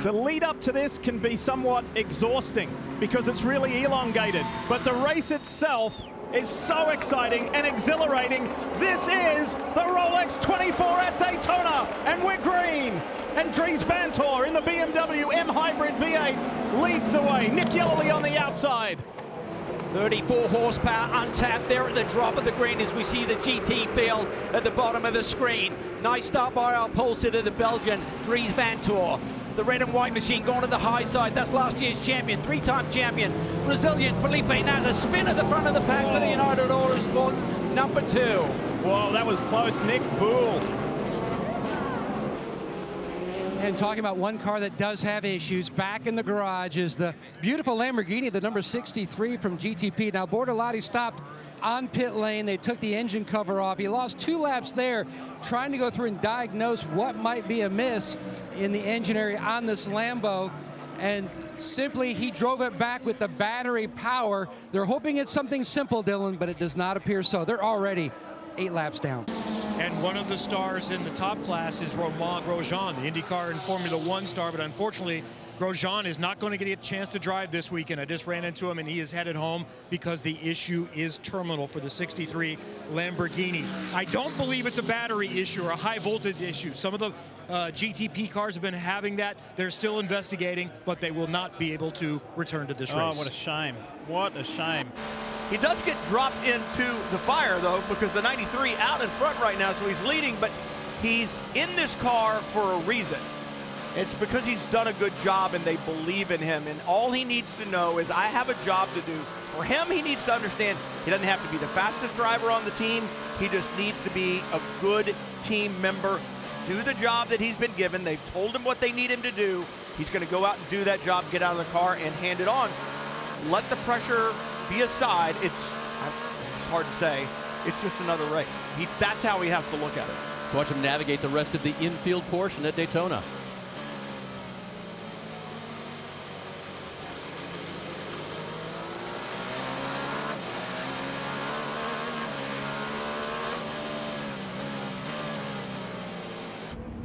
The lead up to this can be somewhat exhausting because it's really elongated, but the race itself is so exciting and exhilarating. This is the Rolex 24 at Daytona, and we're green. And Dries Vanthoor in the BMW M Hybrid V8 leads the way. Nick Yellowly on the outside. 34 horsepower untapped there at the drop of the green as we see the GT field at the bottom of the screen. Nice start by our pole sitter, the Belgian Dries Vanthoor. The red and white machine going to the high side. That's last year's champion, three-time champion, Brazilian Felipe Nasr. Spin at the front of the pack for the United Autosports, number 2. Whoa, that was close. Nick Boole. And talking about one car that does have issues, back in the garage is the beautiful Lamborghini, the number 63 from GTP. Now, Bortolotti stopped on pit lane. They took the engine cover off. He lost 2 laps there trying to go through and diagnose what might be amiss in the engine area on this Lambo. And simply, he drove it back with the battery power. They're hoping it's something simple, Dylan, but it does not appear so. They're already 8 laps down. And one of the stars in the top class is Romain Grosjean, the IndyCar and Formula One star, but unfortunately, Grosjean is not going to get a chance to drive this weekend. I just ran into him and he is headed home because the issue is terminal for the 63 Lamborghini. I don't believe it's a battery issue or a high voltage issue. Some of the GTP cars have been having that. They're still investigating, but they will not be able to return to this race. Oh, what a shame. What a shame. He does get dropped into the fire, though, because the 93 out in front right now, so he's leading, but he's in this car for a reason. It's because he's done a good job and they believe in him, and all he needs to know is I have a job to do. For him, he needs to understand he doesn't have to be the fastest driver on the team. He just needs to be a good team member, do the job that he's been given. They've told him what they need him to do. He's going to go out and do that job, get out of the car, and hand it on. Let the pressure be aside. It's hard to say. It's just another race. That's how he has to look at it. Let's watch him navigate the rest of the infield portion at Daytona.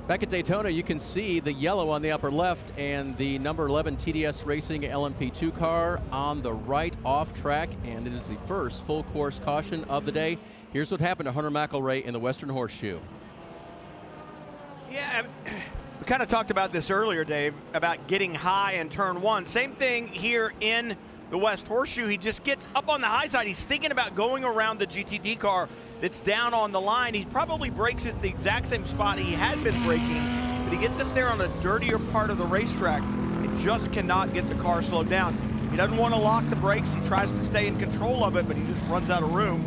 Back at Daytona, you can see the yellow on the upper left and the number 11 TDS Racing LMP2 car on the right off track, and it is the first full course caution of the day. Here's what happened to Hunter McElroy in the Western Horseshoe. Yeah, we kind of talked about this earlier, Dave, about getting high in turn 1. Same thing here in the West Horseshoe. He just gets up on the high side. He's thinking about going around the GTD car that's down on the line. He probably brakes at the exact same spot he had been braking, but he gets up there on a dirtier part of the racetrack and just cannot get the car slowed down. He doesn't want to lock the brakes. He tries to stay in control of it, but he just runs out of room.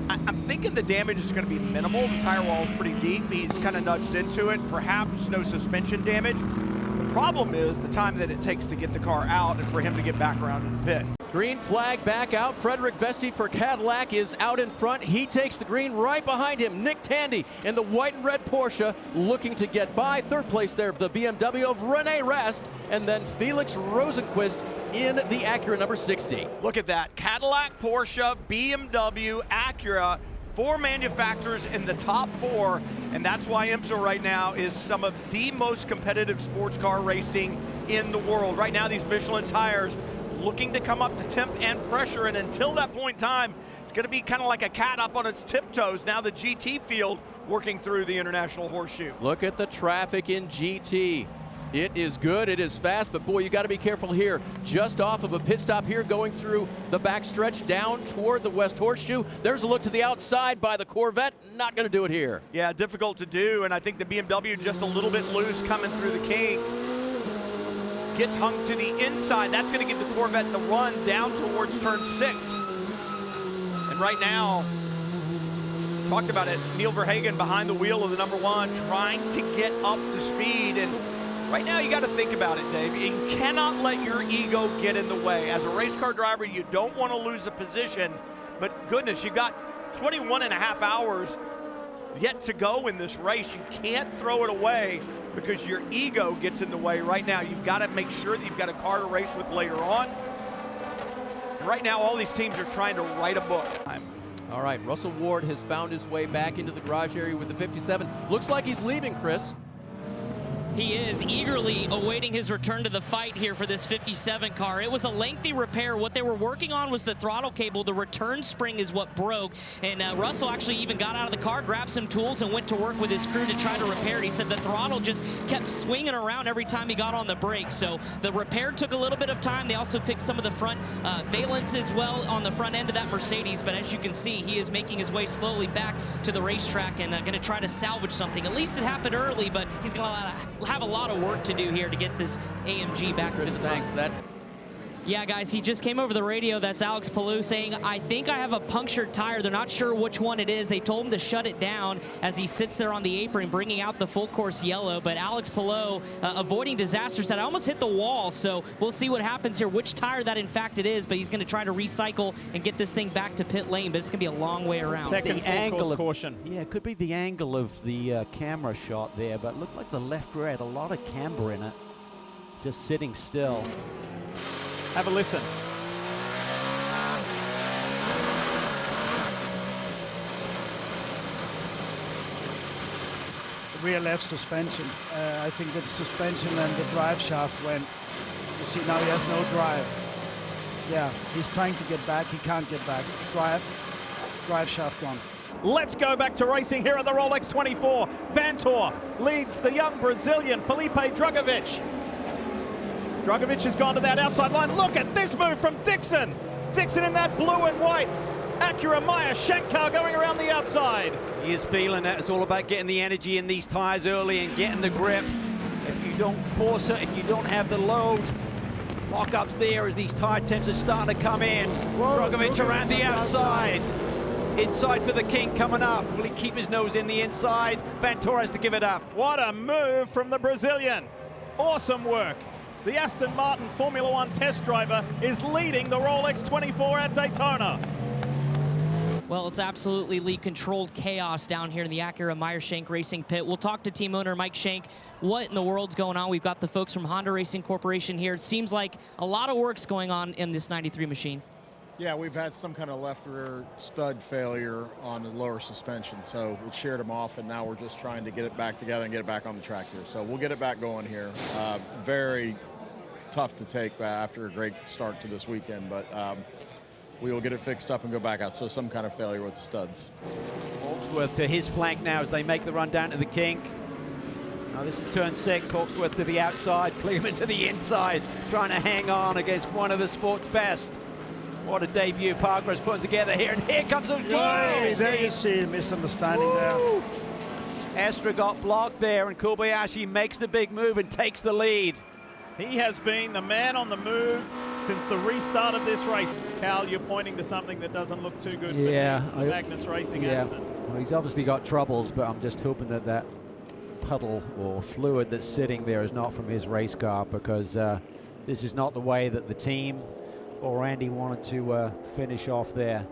I'm thinking the damage is going to be minimal. The tire wall is pretty deep. He's kind of nudged into it. Perhaps no suspension damage. The problem is the time that it takes to get the car out and for him to get back around in the pit. Green flag back out. Frederick Vesti for Cadillac is out in front. He takes the green. Right behind him, Nick Tandy in the white and red Porsche looking to get by. Third place there, the BMW of Rene Rast, and then Felix Rosenquist in the Acura number 60. Look at that. Cadillac, Porsche, BMW, Acura, 4 manufacturers in the top 4, and that's why IMSA right now is some of the most competitive sports car racing in the world. Right now, these Michelin tires looking to come up to temp and pressure, and until that point in time, it's going to be kind of like a cat up on its tiptoes. Now the GT field working through the International Horseshoe. Look at the traffic in GT. It is good, it is fast, but boy, you got to be careful here. Just off of a pit stop here, going through the backstretch down toward the West Horseshoe. There's a look to the outside by the Corvette. Not going to do it here. Yeah, difficult to do, and I think the BMW just a little bit loose coming through the kink. Gets hung to the inside. That's going to give the Corvette the run down towards turn 6. And right now, talked about it, Neil Verhagen behind the wheel of the number 1, trying to get up to speed. And right now, you got to think about it, Dave. You cannot let your ego get in the way. As a race car driver, you don't want to lose a position. But goodness, you got 21 and a half hours yet to go in this race. You can't throw it away because your ego gets in the way right now. You've got to make sure that you've got a car to race with later on. And right now, all these teams are trying to write a book. All right, Russell Ward has found his way back into the garage area with the 57. Looks like he's leaving, Chris. He is eagerly awaiting his return to the fight here for this 57 car. It was a lengthy repair. What they were working on was the throttle cable. The return spring is what broke. And Russell actually even got out of the car, grabbed some tools, and went to work with his crew to try to repair it. He said the throttle just kept swinging around every time he got on the brake. So the repair took a little bit of time. They also fixed some of the front valence as well on the front end of that Mercedes. But as you can see, he is making his way slowly back to the racetrack and going to try to salvage something. At least it happened early, but he's going to have a lot of work to do here to get this AMG back to the front. Yeah, guys, he just came over the radio. That's Alex Palou saying, I think I have a punctured tire. They're not sure which one it is. They told him to shut it down as he sits there on the apron, bringing out the full course yellow. But Alex Palou avoiding disaster, said, I almost hit the wall. So we'll see what happens here, which tire that in fact it is. But he's going to try to recycle and get this thing back to pit lane. But it's going to be a long way around. Second full course caution. Yeah, it could be the angle of the camera shot there, but it looked like the left rear had a lot of camber in it. Just sitting still. Have a listen. The rear left suspension. I think the suspension and the drive shaft went. You see now he has no drive. Yeah, he's trying to get back. He can't get back. Drive shaft gone. Let's go back to racing here at the Rolex 24. Vantor leads the young Brazilian Felipe Drugovich. Drugovich has gone to that outside line. Look at this move from Dixon. Dixon in that blue and white Acura Meyer Shank car going around the outside. He is feeling it. It's all about getting the energy in these tires early and getting the grip. If you don't force it, if you don't have the load, lock-ups there as these tire temps are starting to come in. Drugovich around the outside. Inside for the King coming up. Will he keep his nose in the inside? Vantor has to give it up. What a move from the Brazilian. Awesome work. The Aston Martin Formula One test driver is leading the Rolex 24 at Daytona. Well, it's absolutely controlled chaos down here in the Acura Meyer Shank Racing pit. We'll talk to team owner Mike Shank. What in the world's going on? We've got the folks from Honda Racing Corporation here. It seems like a lot of work's going on in this 93 machine. Yeah, we've had some kind of left rear stud failure on the lower suspension, so we sheared them off, and now we're just trying to get it back together and get it back on the track here. So we'll get it back going here. Very tough to take after a great start to this weekend, but we will get it fixed up and go back out. So some kind of failure with the studs. Hawksworth to his flank now as they make the run down to the Kink. Now this is turn 6, Hawksworth to the outside, Kleeman to the inside, trying to hang on against one of the sport's best. What a debut Parker's putting together here, and here comes the There you see a misunderstanding there. Estra got blocked there, and Kobayashi makes the big move and takes the lead. He has been the man on the move since the restart of this race. Cal, you're pointing to something that doesn't look too good for Magnus Racing Aston. Well, he's obviously got troubles, but I'm just hoping that that puddle or fluid that's sitting there is not from his race car, because this is not the way that the team or Randy wanted to finish off their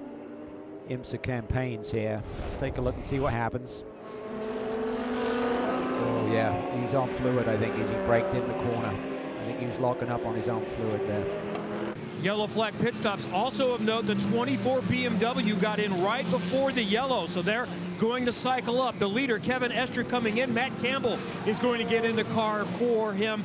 IMSA campaigns here. Let's take a look and see what happens. Oh yeah, he's on fluid, I think, as he braked in the corner. I think he was locking up on his own fluid there. Yellow flag pit stops. Also of note, the 24 BMW got in right before the yellow, so they're going to cycle up. The leader, Kevin Estre, coming in. Matt Campbell is going to get in the car for him.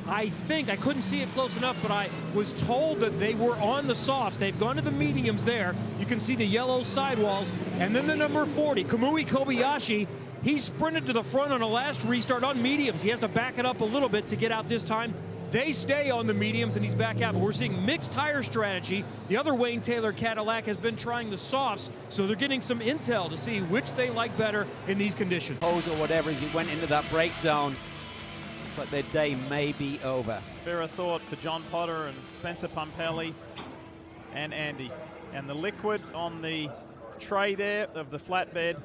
I think, I couldn't see it close enough, but I was told that they were on the softs. They've gone to the mediums there. You can see the yellow sidewalls. And then the number 40, Kamui Kobayashi, he sprinted to the front on a last restart on mediums. He has to back it up a little bit to get out this time. They stay on the mediums and he's back out, but we're seeing mixed tire strategy. The other Wayne Taylor Cadillac has been trying the softs, so they're getting some intel to see which they like better in these conditions. Hose or whatever as he went into that brake zone. But their day may be over. Fair a thought for John Potter and Spencer Pumpelli and Andy. And the liquid on the tray there of the flatbed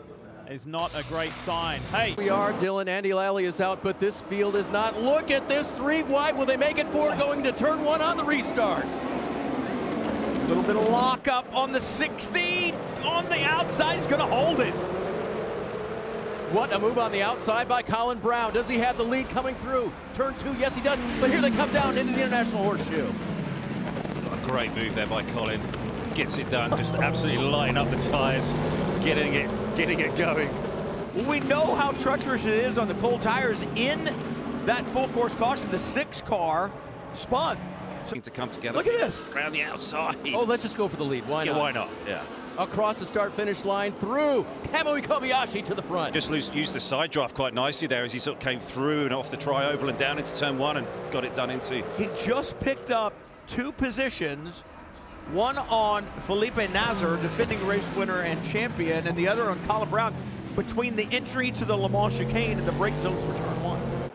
is not a great sign. Hey. We are, Dylan. Andy Lally is out, but this field is not. Look at this, 3 wide. Will they make it 4 going to turn 1 on the restart? A little bit of lockup on the 60. On the outside, he's gonna hold it. What a move on the outside by Colin Brown. Does he have the lead coming through? Turn 2, yes he does. But here they come down into the International Horseshoe. A great move there by Colin. Gets it done, just absolutely lighting up the tires, getting it going. Well, we know how treacherous it is on the cold tires in that full course caution, the 6 car spun. So to come together. Look at this. Around the outside. Oh, let's just go for the lead. Why not? Yeah, why not? Yeah. Across the start-finish line, through Kamui Kobayashi to the front. Just used the side draft quite nicely there as he sort of came through and off the tri-oval and down into turn 1 and got it done into. He just picked up 2 positions, one on Felipe Nasr, defending race winner and champion, and the other on Colin Brown, between the entry to the Le Mans chicane and the brake zone for turn 1.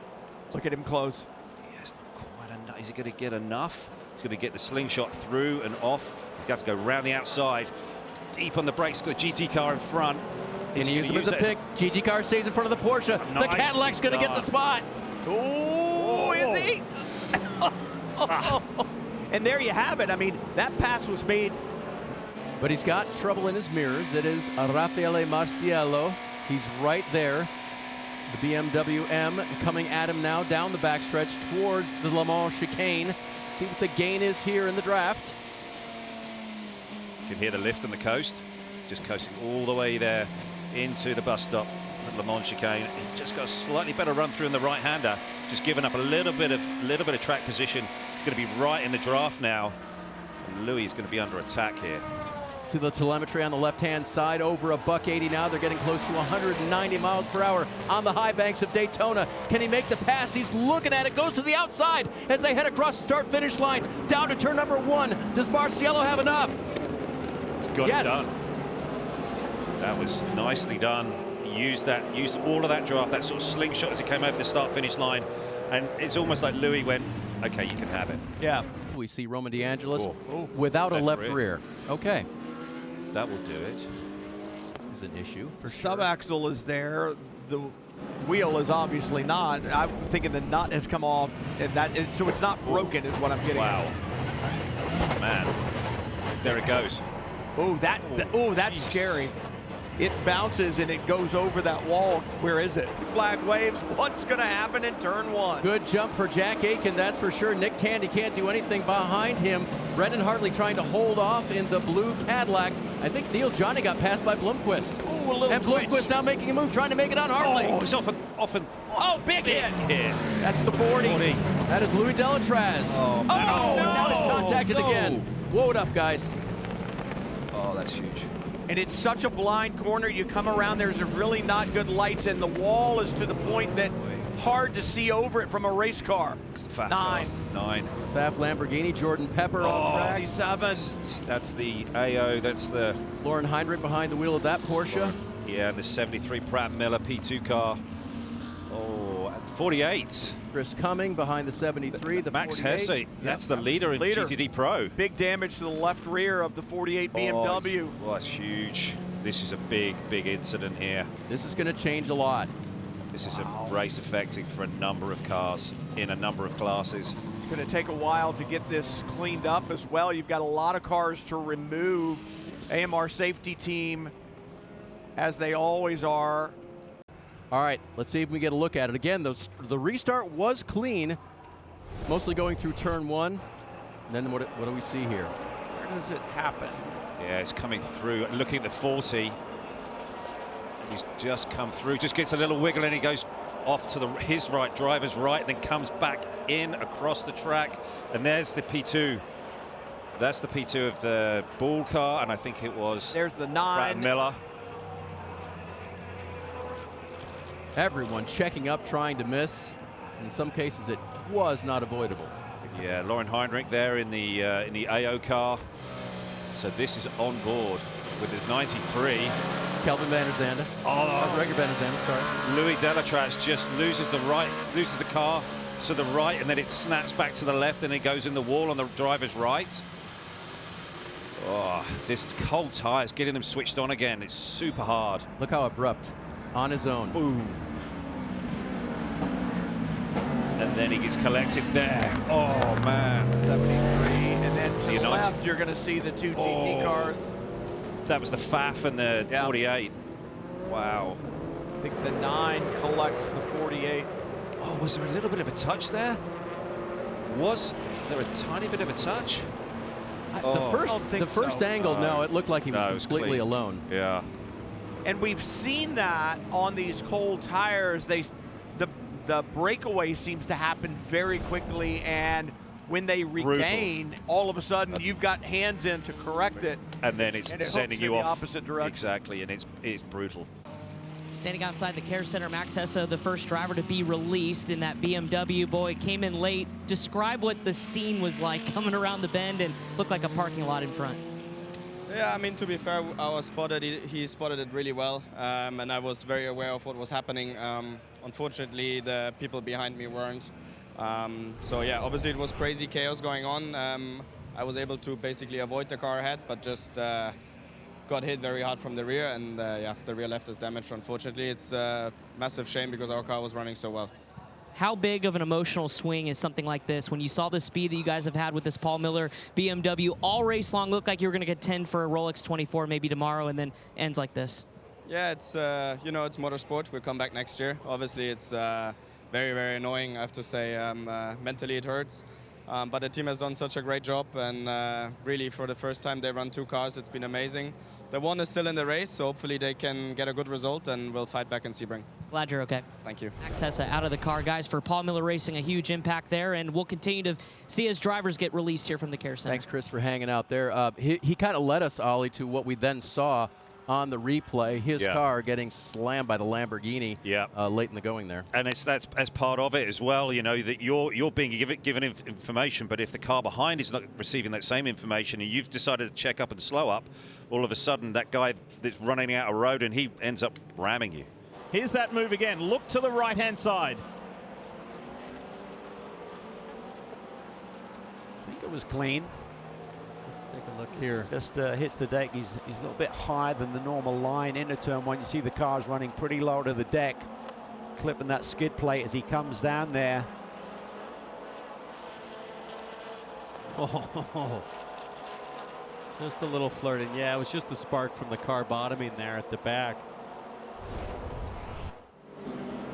Look at him close. Yeah, it's not quite enough. Is he going to get enough? He's going to get the slingshot through and off. He's going to have to go around the outside. Deep on the brakes, got a GT car in front. Can he use him as a pick? GT car stays in front of the Porsche. The Cadillac's going to get the spot. Oh, is he? And there you have it. I mean, that pass was made. But he's got trouble in his mirrors. It is Raffaele Marciello. He's right there. The BMW M coming at him now down the backstretch towards the Le Mans chicane. See what the gain is here in the draft. You can hear the lift on the coast. Just coasting all the way there into the bus stop at Le Mans chicane. He just got a slightly better run through in the right-hander. Just giving up a little bit of track position. He's going to be right in the draft now. And Louis is going to be under attack here. See the telemetry on the left-hand side, over a $180 now. They're getting close to 190 miles per hour on the high banks of Daytona. Can he make the pass? He's looking at it, goes to the outside as they head across the start-finish line down to turn number 1. Does Marciello have enough? He's got it done. That was nicely done. He used all of that draft, that sort of slingshot as he came over the start-finish line. And it's almost like Louis went, okay, you can have it. Yeah. We see Roman DeAngelis without a left rear. Okay. That will do it. Is an issue for sure. Sub axle is there. The wheel is obviously not. I'm thinking the nut has come off, and so it's not broken is what I'm getting. Wow. Man. There it goes. That's scary. It bounces and it goes over that wall. Where is it? Flag waves. What's going to happen in turn 1? Good jump for Jack Aiken, that's for sure. Nick Tandy can't do anything behind him. Brendan Hartley trying to hold off in the blue Cadillac. I think Neil Johnny got passed by Blomqvist. Ooh, a little and twitch. Blomqvist now making a move, trying to make it on Hartley. Oh, it's off and big hit. That's the 40. That is Louis Delatraz. Oh, now he's contacted again. Whoa it up, guys. Oh, that's huge. And it's such a blind corner. You come around, there's really not good lights, and the wall is to the point that hard to see over it from a race car. It's the Pfaff 9. Pfaff Lamborghini, Jordan Pepper on track. 7. That's the AO, that's the... Lauren Heinrich behind the wheel of that Porsche. Yeah, the 73 Pratt Miller P2 car. Oh, at 48. Chris Cumming behind the 73. The Max 48. Hesse, that's the leader in GTD Pro. Big damage to the left rear of the 48 BMW. Oh, that's huge. This is a big incident here. This is going to change a lot. This is a race affecting for a number of cars in a number of classes. It's going to take a while to get this cleaned up as well. You've got a lot of cars to remove. AMR safety team, as they always are. All right, let's see if we get a look at it. Again, the restart was clean, mostly going through turn 1. And then what do we see here? Where does it happen? Yeah, it's coming through, looking at the 40. And he's just come through, just gets a little wiggle and he goes off to his right, driver's right, then comes back in across the track. And there's the P2. That's the P2 of the Bull car, and I think it was... There's the 9. Brad Miller. Everyone checking up, trying to miss. In some cases, it was not avoidable. Yeah, Lauren Heinrich there in the AO car. So this is on board with the 93. Kelvin Van der Zande. Gregor Van der Zande, sorry. Louis Delatraz just loses the car to the right, and then it snaps back to the left, and it goes in the wall on the driver's right. Oh, this cold tires, getting them switched on again. It's super hard. Look how abrupt. On his own. Boom. And then he gets collected there. Oh, man. 73. And then to the left, you're going to see the 2 GT cars. That was the Pfaff and the 48. Wow. I think the 9 collects the 48. Oh, was there a little bit of a touch there? Was there a tiny bit of a touch? The first angle, no, it looked like he was completely alone. Yeah. And we've seen that on these cold tires. The the breakaway seems to happen very quickly, and when they regain, all of a sudden you've got hands in to correct it. And then it's sending you in off the opposite direction. Exactly, and it's brutal. Standing outside the care center, Max Hesse, the first driver to be released in that BMW. Boy, came in late. Describe what the scene was like coming around the bend and looked like a parking lot in front. Yeah, I mean, to be fair, he spotted it really well, and I was very aware of what was happening. Unfortunately, the people behind me weren't. So yeah, obviously it was crazy chaos going on. I was able to basically avoid the car ahead, but just got hit very hard from the rear, and yeah, the rear left is damaged, unfortunately. It's a massive shame because our car was running so well. How big of an emotional swing is something like this when you saw the speed that you guys have had with this Paul Miller BMW all race long? Looked like you were going to contend for a Rolex 24 maybe tomorrow, and then ends like this. Yeah, it's you know, it's motorsport. We'll come back next year. Obviously, it's very, very annoying, I have to say. Mentally, it hurts. But the team has done such a great job, and really, for the first time they run 2 cars, it's been amazing. The one is still in the race, so hopefully they can get a good result, and we'll fight back in Sebring. Glad you're okay. Thank you. Max Hesse out of the car. Guys, for Paul Miller Racing, a huge impact there, and we'll continue to see as drivers get released here from the care center. Thanks, Chris, for hanging out there. He kind of led us, Ollie, to what we then saw on the replay, his car getting slammed by the Lamborghini late in the going there. And that's as part of it as well, you know, that you're being given information, but if the car behind is not receiving that same information and you've decided to check up and slow up, all of a sudden that guy that's running out of road and he ends up ramming you. Here's that move again. Look to the right-hand side. I think it was clean. Let's take a look here. Just hits the deck. He's a little bit higher than the normal line into turn one. You see the car's running pretty low to the deck, clipping that skid plate as he comes down there. Oh, just a little flirting. Yeah, it was just a spark from the car bottoming there at the back.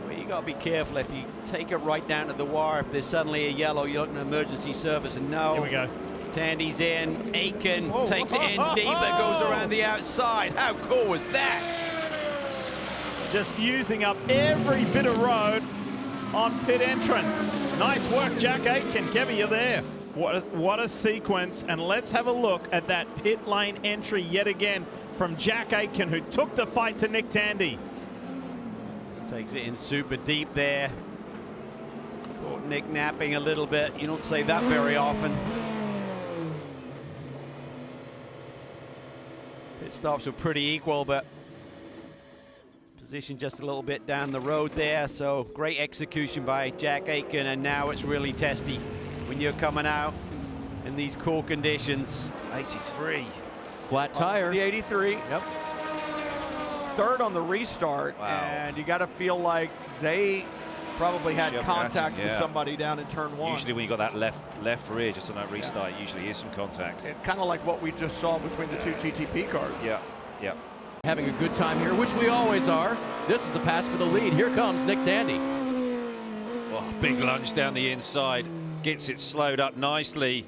Well, you got to be careful if you take it right down to the wire. If there's suddenly a yellow, you're looking at emergency service, and no. Here we go. Tandy's in. Aiken takes it in deep, but goes around the outside. How cool was that? Just using up every bit of road on pit entrance. Nice work, Jack Aitken. Kevin, you're there. What a sequence. And let's have a look at that pit lane entry yet again from Jack Aitken, who took the fight to Nick Tandy. Just takes it in super deep there. Caught Nick napping a little bit. You don't say that very often. Pit stops were pretty equal, but position just a little bit down the road there. So great execution by Jack Aitken, and now it's really testy when you're coming out in these cool conditions. 83. Flat tire. The 83. Yep. Third on the restart, and you got to feel like they probably had contact with somebody down in turn one. Usually when you got that left rear just on that restart, usually is some contact. It's kind of like what we just saw between the 2 GTP cars. Yeah, yeah. Having a good time here, which we always are. This is a pass for the lead. Here comes Nick Tandy. Oh, big lunge down the inside. Gets it slowed up nicely.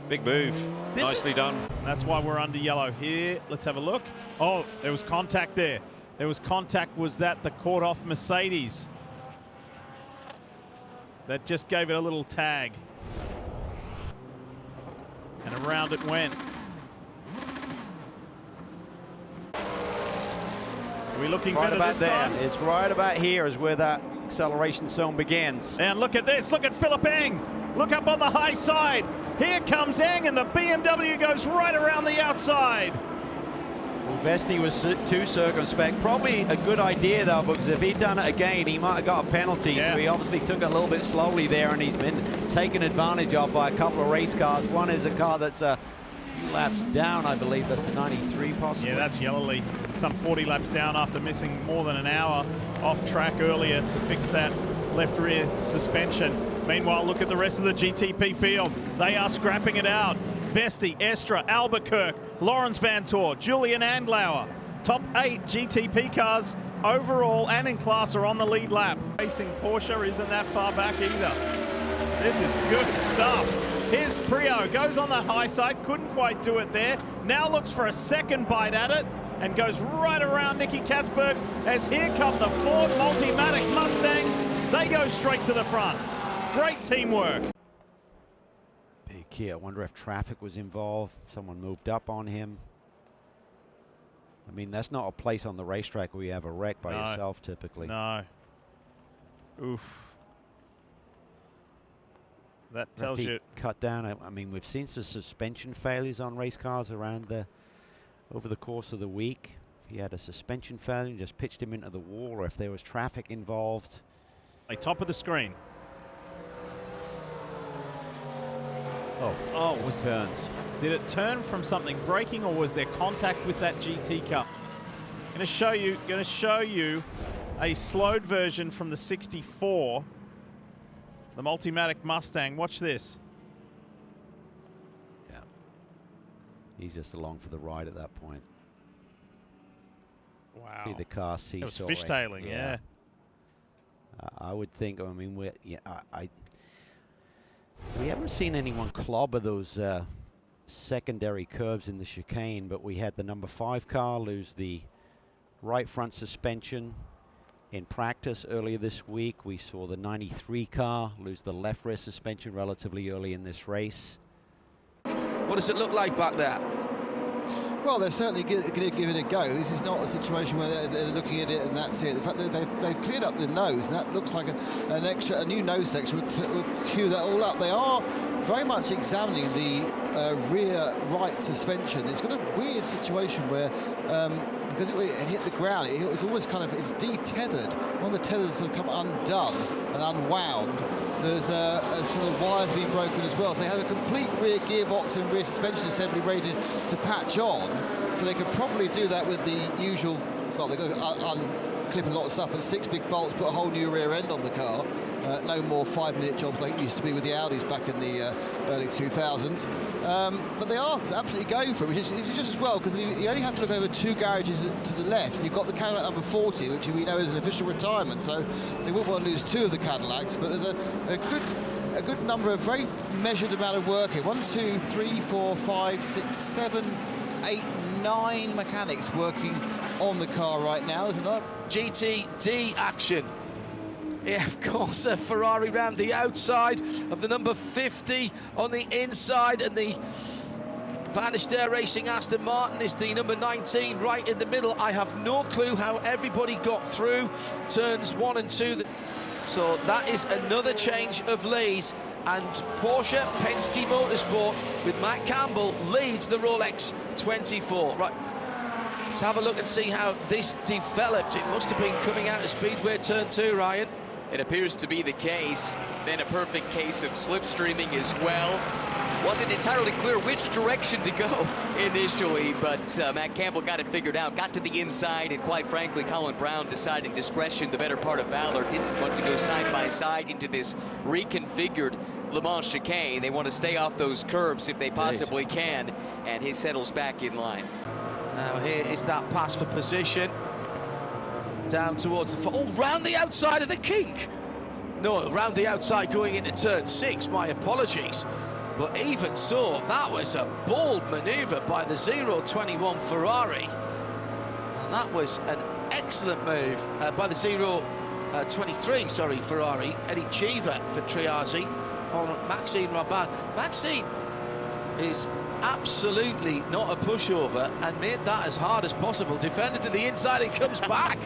Big move. Nicely done. That's why we're under yellow here. Let's have a look. Oh, there was contact there. There was contact. Was that the caught off Mercedes? That just gave it a little tag. And around it went. Are we looking right better about this there. time? It's right about here is where that acceleration zone begins. And look at this. Look at Philip Eng. Look up on the high side. Here comes Eng, and the BMW goes right around the outside. Well, Vesti was too circumspect. Probably a good idea, though, because if he'd done it again, he might have got a penalty. So he obviously took it a little bit slowly there, and he's been taken advantage of by a couple of race cars. One is a car that's a few laps down, I believe. That's the 93, possibly. Yeah, that's Yellowly. Some 40 laps down after missing more than an hour off track earlier to fix that left rear suspension. Meanwhile, look at the rest of the GTP field. They are scrapping it out. Vesti, Estra, Albuquerque, Lawrence Vantor, Julian Andlauer. Top 8 GTP cars overall and in class are on the lead lap. Racing Porsche isn't that far back either. This is good stuff. Here's Prio, goes on the high side, couldn't quite do it there. Now looks for a second bite at it and goes right around Nicky Katzberg as here come the Ford Multimatic Mustangs They go straight to the front. Great teamwork. Big key. I wonder if traffic was involved. Someone moved up on him. I mean, that's not a place on the racetrack where you have a wreck by yourself typically. No. Oof. That tells you. Cut down. I mean, we've seen some suspension failures on race cars around over the course of the week. If he had a suspension failure and just pitched him into the wall, or if there was traffic involved. Top of the screen. Oh, it was turns. Did it turn from something braking, or was there contact with that GT car? Going to show you a slowed version from the 64, the Multimatic Mustang. Watch this. Yeah. He's just along for the ride at that point. Wow. See the car seesawing. It was fishtailing, yeah. I would think. I mean, we haven't seen anyone clobber those secondary curves in the chicane, but we had the number 5 car lose the right front suspension in practice earlier this week. We saw the 93 car lose the left rear suspension relatively early in this race. What does it look like back there? Well, they're certainly going to give it a go. This is not a situation where they're looking at it and that's it. The fact that they've cleared up the nose, and that looks like a new nose section will cue that all up. They are very much examining the rear right suspension. It's got a weird situation where because it hit the ground, it's almost it's detethered. One of the tethers have come undone and unwound. There's some of the wires being broken as well. So they have a complete rear gearbox and rear suspension assembly ready to patch on. So they could probably do that with the usual, well, they've got to unclip a lot of stuff, but 6 big bolts, put a whole new rear end on the car. No more 5-minute jobs like it used to be with the Audis back in the early 2000s. But they are absolutely going for it, which is just as well, because you only have to look over 2 garages to the left, and you've got the Cadillac number 40, which we know is an official retirement, so they wouldn't want to lose 2 of the Cadillacs, but there's a good number of very measured amount of work here. 1, 2, 3, 4, 5, 6, 7, 8, 9 mechanics working on the car right now. There's another GTD action. Yeah, of course, a Ferrari round the outside of the number 50 on the inside, and the Van Racing Aston Martin is the number 19 right in the middle. I have no clue how everybody got through turns 1 and 2. So that is another change of lead, and Porsche Penske Motorsport with Matt Campbell leads the Rolex 24. Right, let's have a look and see how this developed. It must have been coming out of Speedway turn 2, Ryan. It appears to be the case. Then a perfect case of slipstreaming as well. Wasn't entirely clear which direction to go initially, but Matt Campbell got it figured out, got to the inside, and quite frankly, Colin Brown deciding discretion, the better part of valor, didn't want to go side by side into this reconfigured Le Mans chicane. They want to stay off those curbs if they possibly can, and he settles back in line. Now here is that pass for position. Down towards the... Oh, round the outside of the kink! No, round the outside going into turn 6, my apologies. But even so, that was a bold manoeuvre by the 021 Ferrari. And that was an excellent move by the 023, sorry, Ferrari. Eddie Cheever for Triazzi on Maxime Rabat. Maxime is absolutely not a pushover and made that as hard as possible. Defender to the inside and comes back.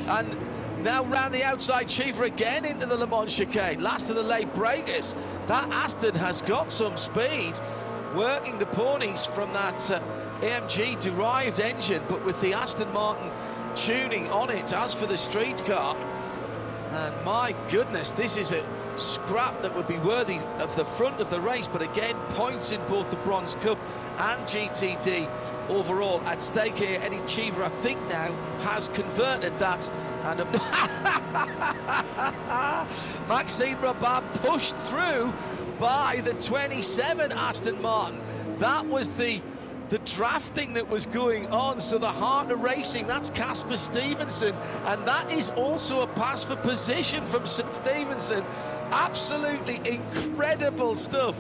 And now round the outside, Cheever again into the Le Mans chicane. Last of the late breakers. That Aston has got some speed, working the ponies from that AMG derived engine, but with the Aston Martin tuning on it. As for the street car, and my goodness, this is a scrap that would be worthy of the front of the race, but again, points in both the Bronze Cup and GTD overall at stake here. Eddie Cheever, I think now, has converted that, and Maxime Rabat pushed through by the 27 Aston Martin. That was the drafting that was going on. So the heart of racing, that's Casper Stevenson, and that is also a pass for position from Stevenson. Absolutely incredible stuff.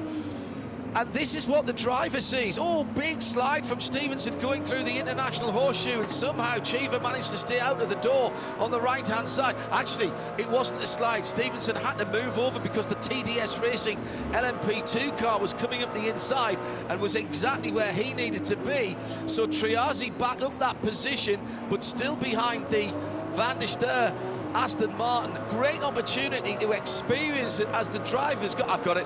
And this is what the driver sees. Oh, big slide from Stevenson going through the international horseshoe, and somehow Cheever managed to stay out of the door on the right-hand side. Actually, it wasn't a slide. Stevenson had to move over because the TDS Racing LMP2 car was coming up the inside and was exactly where he needed to be. So Triazi back up that position, but still behind the Van der Steur Aston Martin. Great opportunity to experience it as the driver's got. I've got it.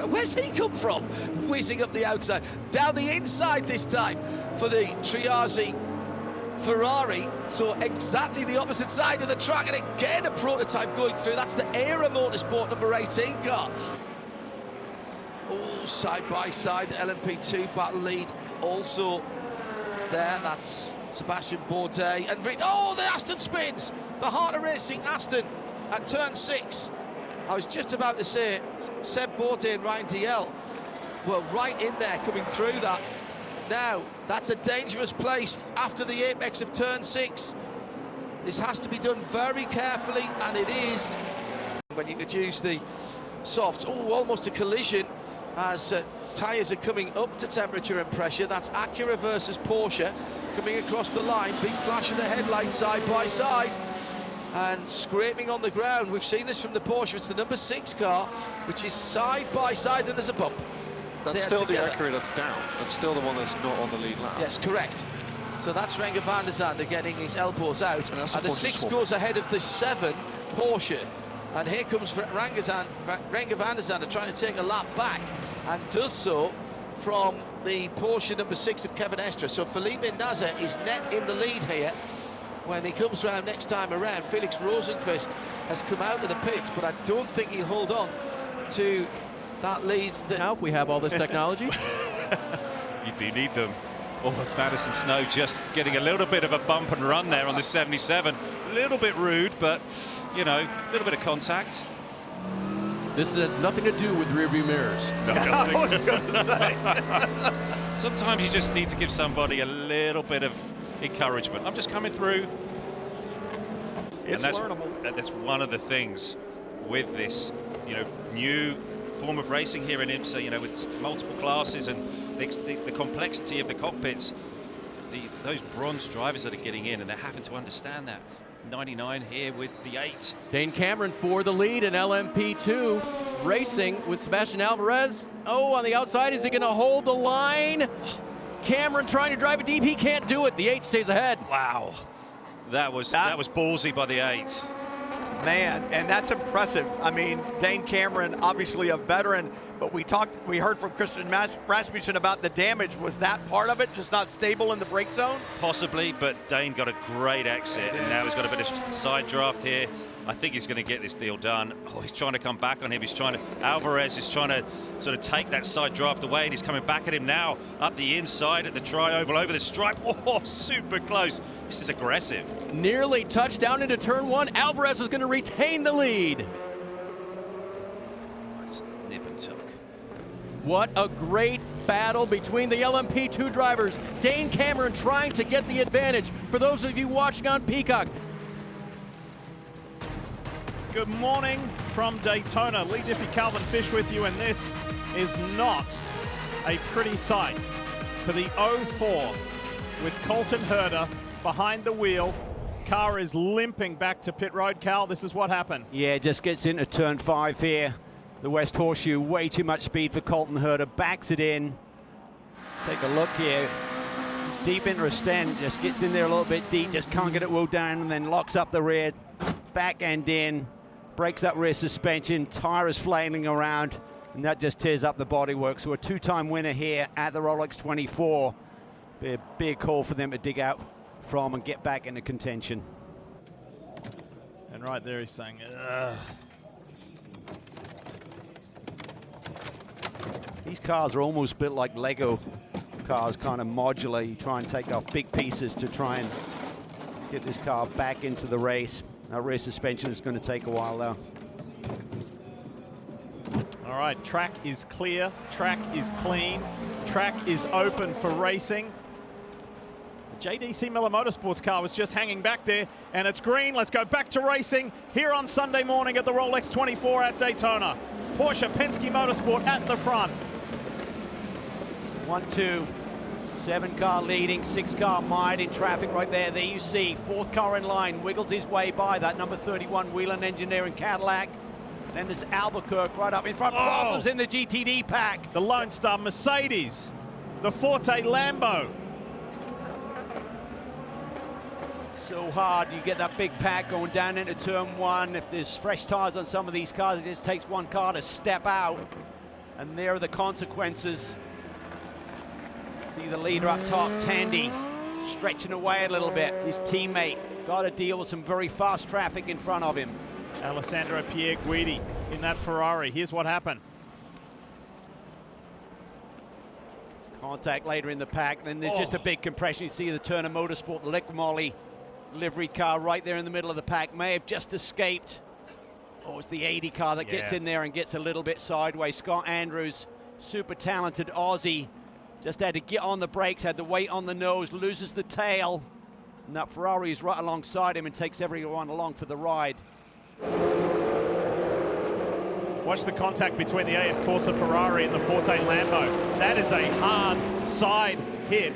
Where's he come from? Whizzing up the outside, down the inside this time for the Triazi Ferrari. So exactly the opposite side of the track, and again a prototype going through. That's the Era Motorsport number 18 car. Oh, side by side, the LMP2 battle lead also there. That's Sebastian Bourdais and oh, the Aston spins. The Heart of Racing Aston at turn 6. I was just about to say Seb Bourdais and Ryan DL were right in there coming through that. Now, that's a dangerous place after the apex of turn 6. This has to be done very carefully, and it is. When you could use the softs, oh, almost a collision as tyres are coming up to temperature and pressure. That's Acura versus Porsche coming across the line. Big flash of the headlights side by side and scraping on the ground. We've seen this from the Porsche. It's the number 6 car, which is side by side, and there's a bump. That's still together. The Acura that's down. That's still the one that's not on the lead lap. Yes, correct. So that's Renger van der Zande getting his elbows out. And the 6 goes ahead of the 7 Porsche. And here comes Renger van der Zande trying to take a lap back, and does so from the Porsche number 6 of Kevin Estre. So Felipe Nasr is net in the lead here. When he comes round next time around, Felix Rosenqvist has come out of the pits, but I don't think he'll hold on to that lead. Now, if we have all this technology. You do need them. Oh, Madison Snow just getting a little bit of a bump and run there on the 77. A little bit rude, but, you know, a little bit of contact. This has nothing to do with rearview mirrors. No, I was going to say. Sometimes you just need to give somebody a little bit of encouragement. I'm just coming through. It's learnable. That's one of the things with this, you know, new form of racing here in IMSA, you know, with multiple classes and the complexity of the cockpits. Those bronze drivers that are getting in, and they're having to understand that. 99 here with the 8. Dane Cameron for the lead in LMP2 racing with Sebastian Alvarez. Oh, on the outside, is he going to hold the line? Cameron trying to drive it deep. He can't do it. The 8 stays ahead. Wow. That was ballsy by the 8. Man, and that's impressive. I mean, Dane Cameron, obviously a veteran, but we heard from Christian Rasmussen about the damage. Was that part of it, just not stable in the brake zone? Possibly, but Dane got a great exit, and now he's got a bit of side draft here. I think he's going to get this deal done. Oh, he's trying to come back on him. Alvarez is trying to sort of take that side draft away, and he's coming back at him now up the inside at the tri-oval over the stripe. Oh, super close. This is aggressive. Nearly touched down into turn 1. Alvarez is going to retain the lead. It's nip and tuck. What a great battle between the LMP2 drivers. Dane Cameron trying to get the advantage. For those of you watching on Peacock. Good morning from Daytona. Lee Diffie, Calvin Fish with you, and this is not a pretty sight for the 04 with Colton Herta behind the wheel. Car is limping back to pit road. Cal, this is what happened. Yeah, just gets into turn 5 here. The West Horseshoe, way too much speed for Colton Herta, backs it in. Take a look here. It's deep into a stand, just gets in there a little bit deep, just can't get it well down, and then locks up the rear, back end in. Breaks that rear suspension, tire is flailing around, and that just tears up the bodywork. So a 2-time winner here at the Rolex 24. Be a big call for them to dig out from and get back into contention. And right there he's saying, ugh. These cars are almost built like Lego cars, kind of modular. You try and take off big pieces to try and get this car back into the race. That rear suspension is going to take a while, though. All right, track is clear, track is clean, track is open for racing. The JDC Miller Motorsports car was just hanging back there, and it's green. Let's go back to racing here on Sunday morning at the Rolex 24 at Daytona. Porsche Penske Motorsport at the front. 1-2. 7-car leading, 6-car mired in traffic right there. There you see, 4th car in line, wiggles his way by that number 31 Whelen Engineering Cadillac. Then there's Albuquerque right up in front. Problems in the GTD pack. The Lone Star Mercedes, the Forte Lambo. So hard, you get that big pack going down into turn 1. If there's fresh tires on some of these cars, it just takes one car to step out. And there are the consequences. See the leader up top, Tandy, stretching away a little bit. His teammate got to deal with some very fast traffic in front of him. Alessandro Pierre Guidi in that Ferrari. Here's what happened. Contact later in the pack, and there's just a big compression. You see the Turner Motorsport, the Lick Molly livery car right there in the middle of the pack. May have just escaped. Oh, it's the 80 car that gets in there and gets a little bit sideways. Scott Andrews, super talented Aussie, just had to get on the brakes, had the weight on the nose, loses the tail, and that Ferrari is right alongside him and takes everyone along for the ride. Watch the contact between the AF Corsa Ferrari and the Forte Lambo. That is a hard side hit.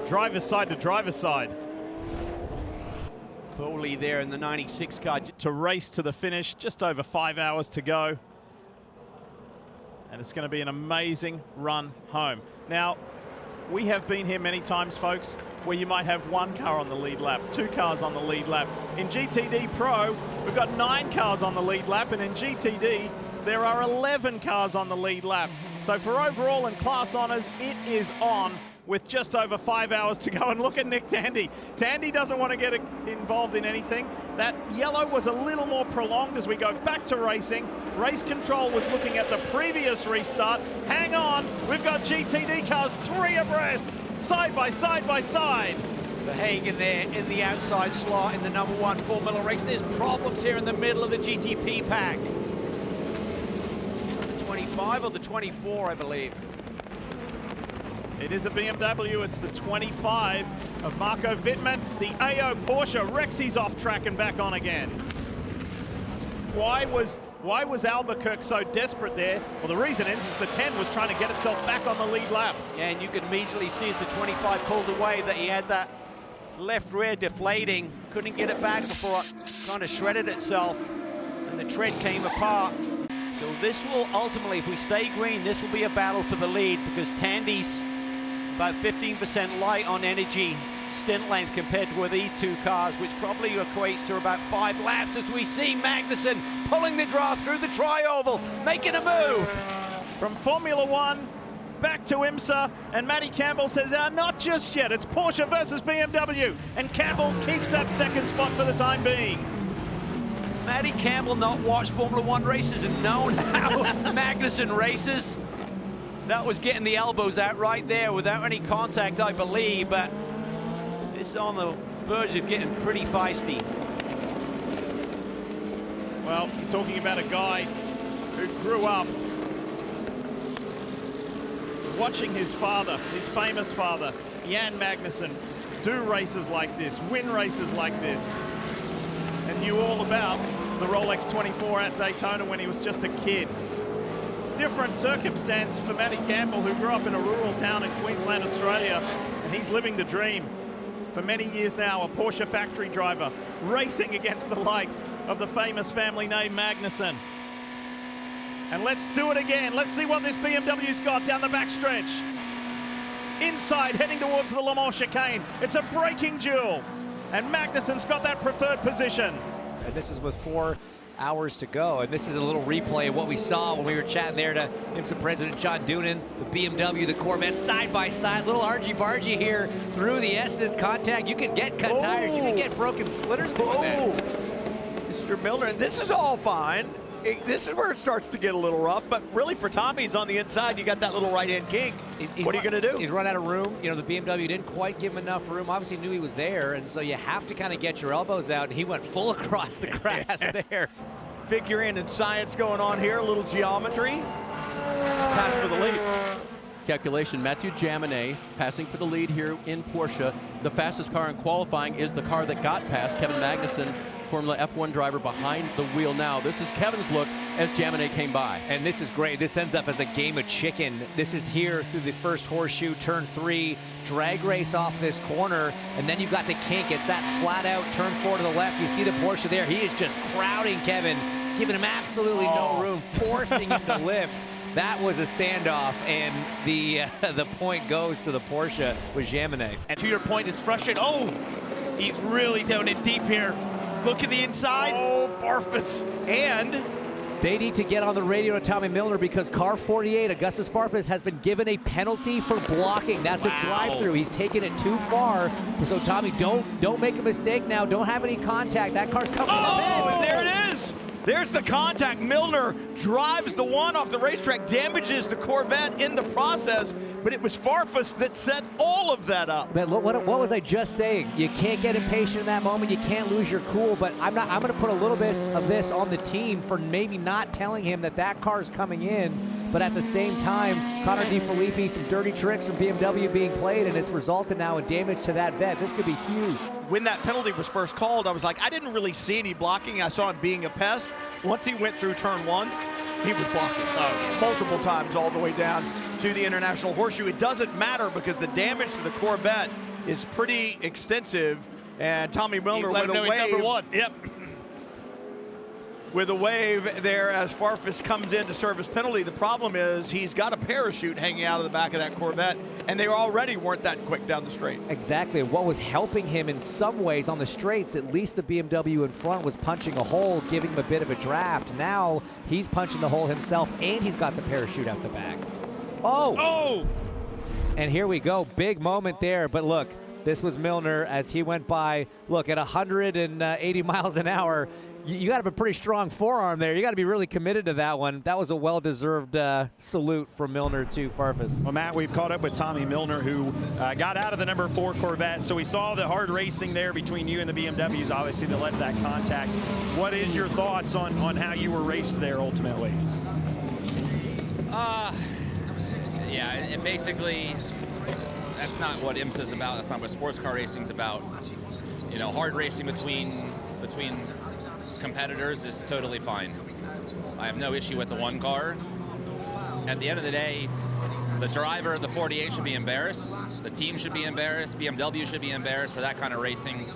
Driver's side to driver's side. Foley there in the 96 car. To race to the finish, just over 5 hours to go. And it's going to be an amazing run home. Now, we have been here many times, folks, where you might have 1 car on the lead lap, 2 cars on the lead lap. In GTD Pro, we've got 9 cars on the lead lap, and in GTD, there are 11 cars on the lead lap. So for overall and class honors, it is on with just over 5 hours to go. And look at Nick Tandy. Tandy doesn't want to get involved in anything. That yellow was a little more prolonged as we go back to racing. Race control was looking at the previous restart. Hang on, we've got GTD cars 3 abreast, side by side by side. Verhagen there in the outside slot in the number 1 Formula race. There's problems here in the middle of the GTP pack. The 25 or the 24, I believe. It is a BMW, it's the 25 of Marco Wittmann. The AO Porsche, Rexy's off track and back on again. Why was Albuquerque so desperate there? Well, the reason is the 10 was trying to get itself back on the lead lap. Yeah, and you could immediately see as the 25 pulled away that he had that left rear deflating, couldn't get it back before it kind of shredded itself, and the tread came apart. So this will ultimately, if we stay green, this will be a battle for the lead because Tandy's about 15% light on energy stint length compared to these 2 cars, which probably equates to about 5 laps as we see Magnussen pulling the draw through the tri-oval, making a move. From Formula 1 back to IMSA, and Matty Campbell says, not just yet, it's Porsche versus BMW, and Campbell keeps that 2nd spot for the time being. Matty Campbell not watched Formula 1 races and known how Magnussen races. That was getting the elbows out right there without any contact, I believe, but this is on the verge of getting pretty feisty. Well, you're talking about a guy who grew up watching his father, his famous father, Jan Magnussen, do races like this, win races like this, and knew all about the Rolex 24 at Daytona when he was just a kid. Different circumstance for Matty Campbell, who grew up in a rural town in Queensland, Australia, and he's living the dream. For many years now, a Porsche factory driver, racing against the likes of the famous family name Magnussen. And let's do it again. Let's see what this BMW's got down the backstretch. Inside, heading towards the Le Mans chicane. It's a braking duel, and Magnussen's got that preferred position. And this is with 4 hours to go, and this is a little replay of what we saw when we were chatting there to IMSA President John Doonan. The BMW, the Corvette, side by side, little argy-bargy here through the Estes contact. You can get cut tires, you can get broken splitters doing that. Mr. Milner, and this is all fine. This is where it starts to get a little rough, but really for Tommy's on the inside, you got that little right-hand kink. What are you going to do? He's run out of room. You know, the BMW didn't quite give him enough room. Obviously knew he was there, and so you have to kind of get your elbows out, and he went full across the grass there. Figuring and science going on here, a little geometry. Pass for the lead. Calculation, Mathieu Jaminet passing for the lead here in Porsche. The fastest car in qualifying is the car that got past Kevin Magnussen Formula F1 driver behind the wheel now. This is Kevin's look as Jaminet came by. And this is great. This ends up as a game of chicken. This is here through the first horseshoe, turn 3, drag race off this corner, and then you've got the kink. It's that flat out turn 4 to the left. You see the Porsche there. He is just crowding Kevin, giving him absolutely no room, forcing him to lift. That was a standoff, and the point goes to the Porsche with Jaminet. And to your point, it's frustrating. Oh, he's really down in deep here. Look at the inside. Oh, Farfus. And they need to get on the radio to Tommy Milner because car 48, Augustus Farfus, has been given a penalty for blocking. That's a drive-through. He's taken it too far. So Tommy, don't make a mistake now. Don't have any contact. That car's coming to the bed. And there it is. There's the contact. Milner drives the one off the racetrack, damages the Corvette in the process, but it was Farfus that set all of that up. Man, look, what was I just saying? You can't get impatient in that moment. You can't lose your cool, but I'm going to put a little bit of this on the team for maybe not telling him that car's coming in, but at the same time, Connor DeFilippi, some dirty tricks from BMW being played, and it's resulted now in damage to that vet. This could be huge. When that penalty was first called, I was like, I didn't really see any blocking. I saw him being a pest. Once he went through turn 1, he was blocking multiple times all the way down to the International Horseshoe. It doesn't matter because the damage to the Corvette is pretty extensive, and Tommy Milner with a wave. Number 1. Yep. With a wave there as Farfus comes in to serve his penalty. The problem is he's got a parachute hanging out of the back of that Corvette, and they already weren't that quick down the straight. Exactly. What was helping him in some ways on the straights, at least the BMW in front was punching a hole, giving him a bit of a draft. Now he's punching the hole himself, and he's got the parachute out the back. Oh! And here we go. Big moment there, but look, this was Milner as he went by. Look, at 180 miles an hour, you got to have a pretty strong forearm there. You got to be really committed to that one. That was a well-deserved salute from Milner to Farfus. Well, Matt, we've caught up with Tommy Milner, who got out of the number 4 Corvette. So we saw the hard racing there between you and the BMWs, obviously, to let that contact. What is your thoughts on how you were raced there ultimately? Yeah, and basically, that's not what IMSA is about. That's not what sports car racing is about. You know, hard racing between competitors is totally fine. I have no issue with the one car. At the end of the day, the driver of the 48 should be embarrassed. The team should be embarrassed. BMW should be embarrassed for that kind of racing.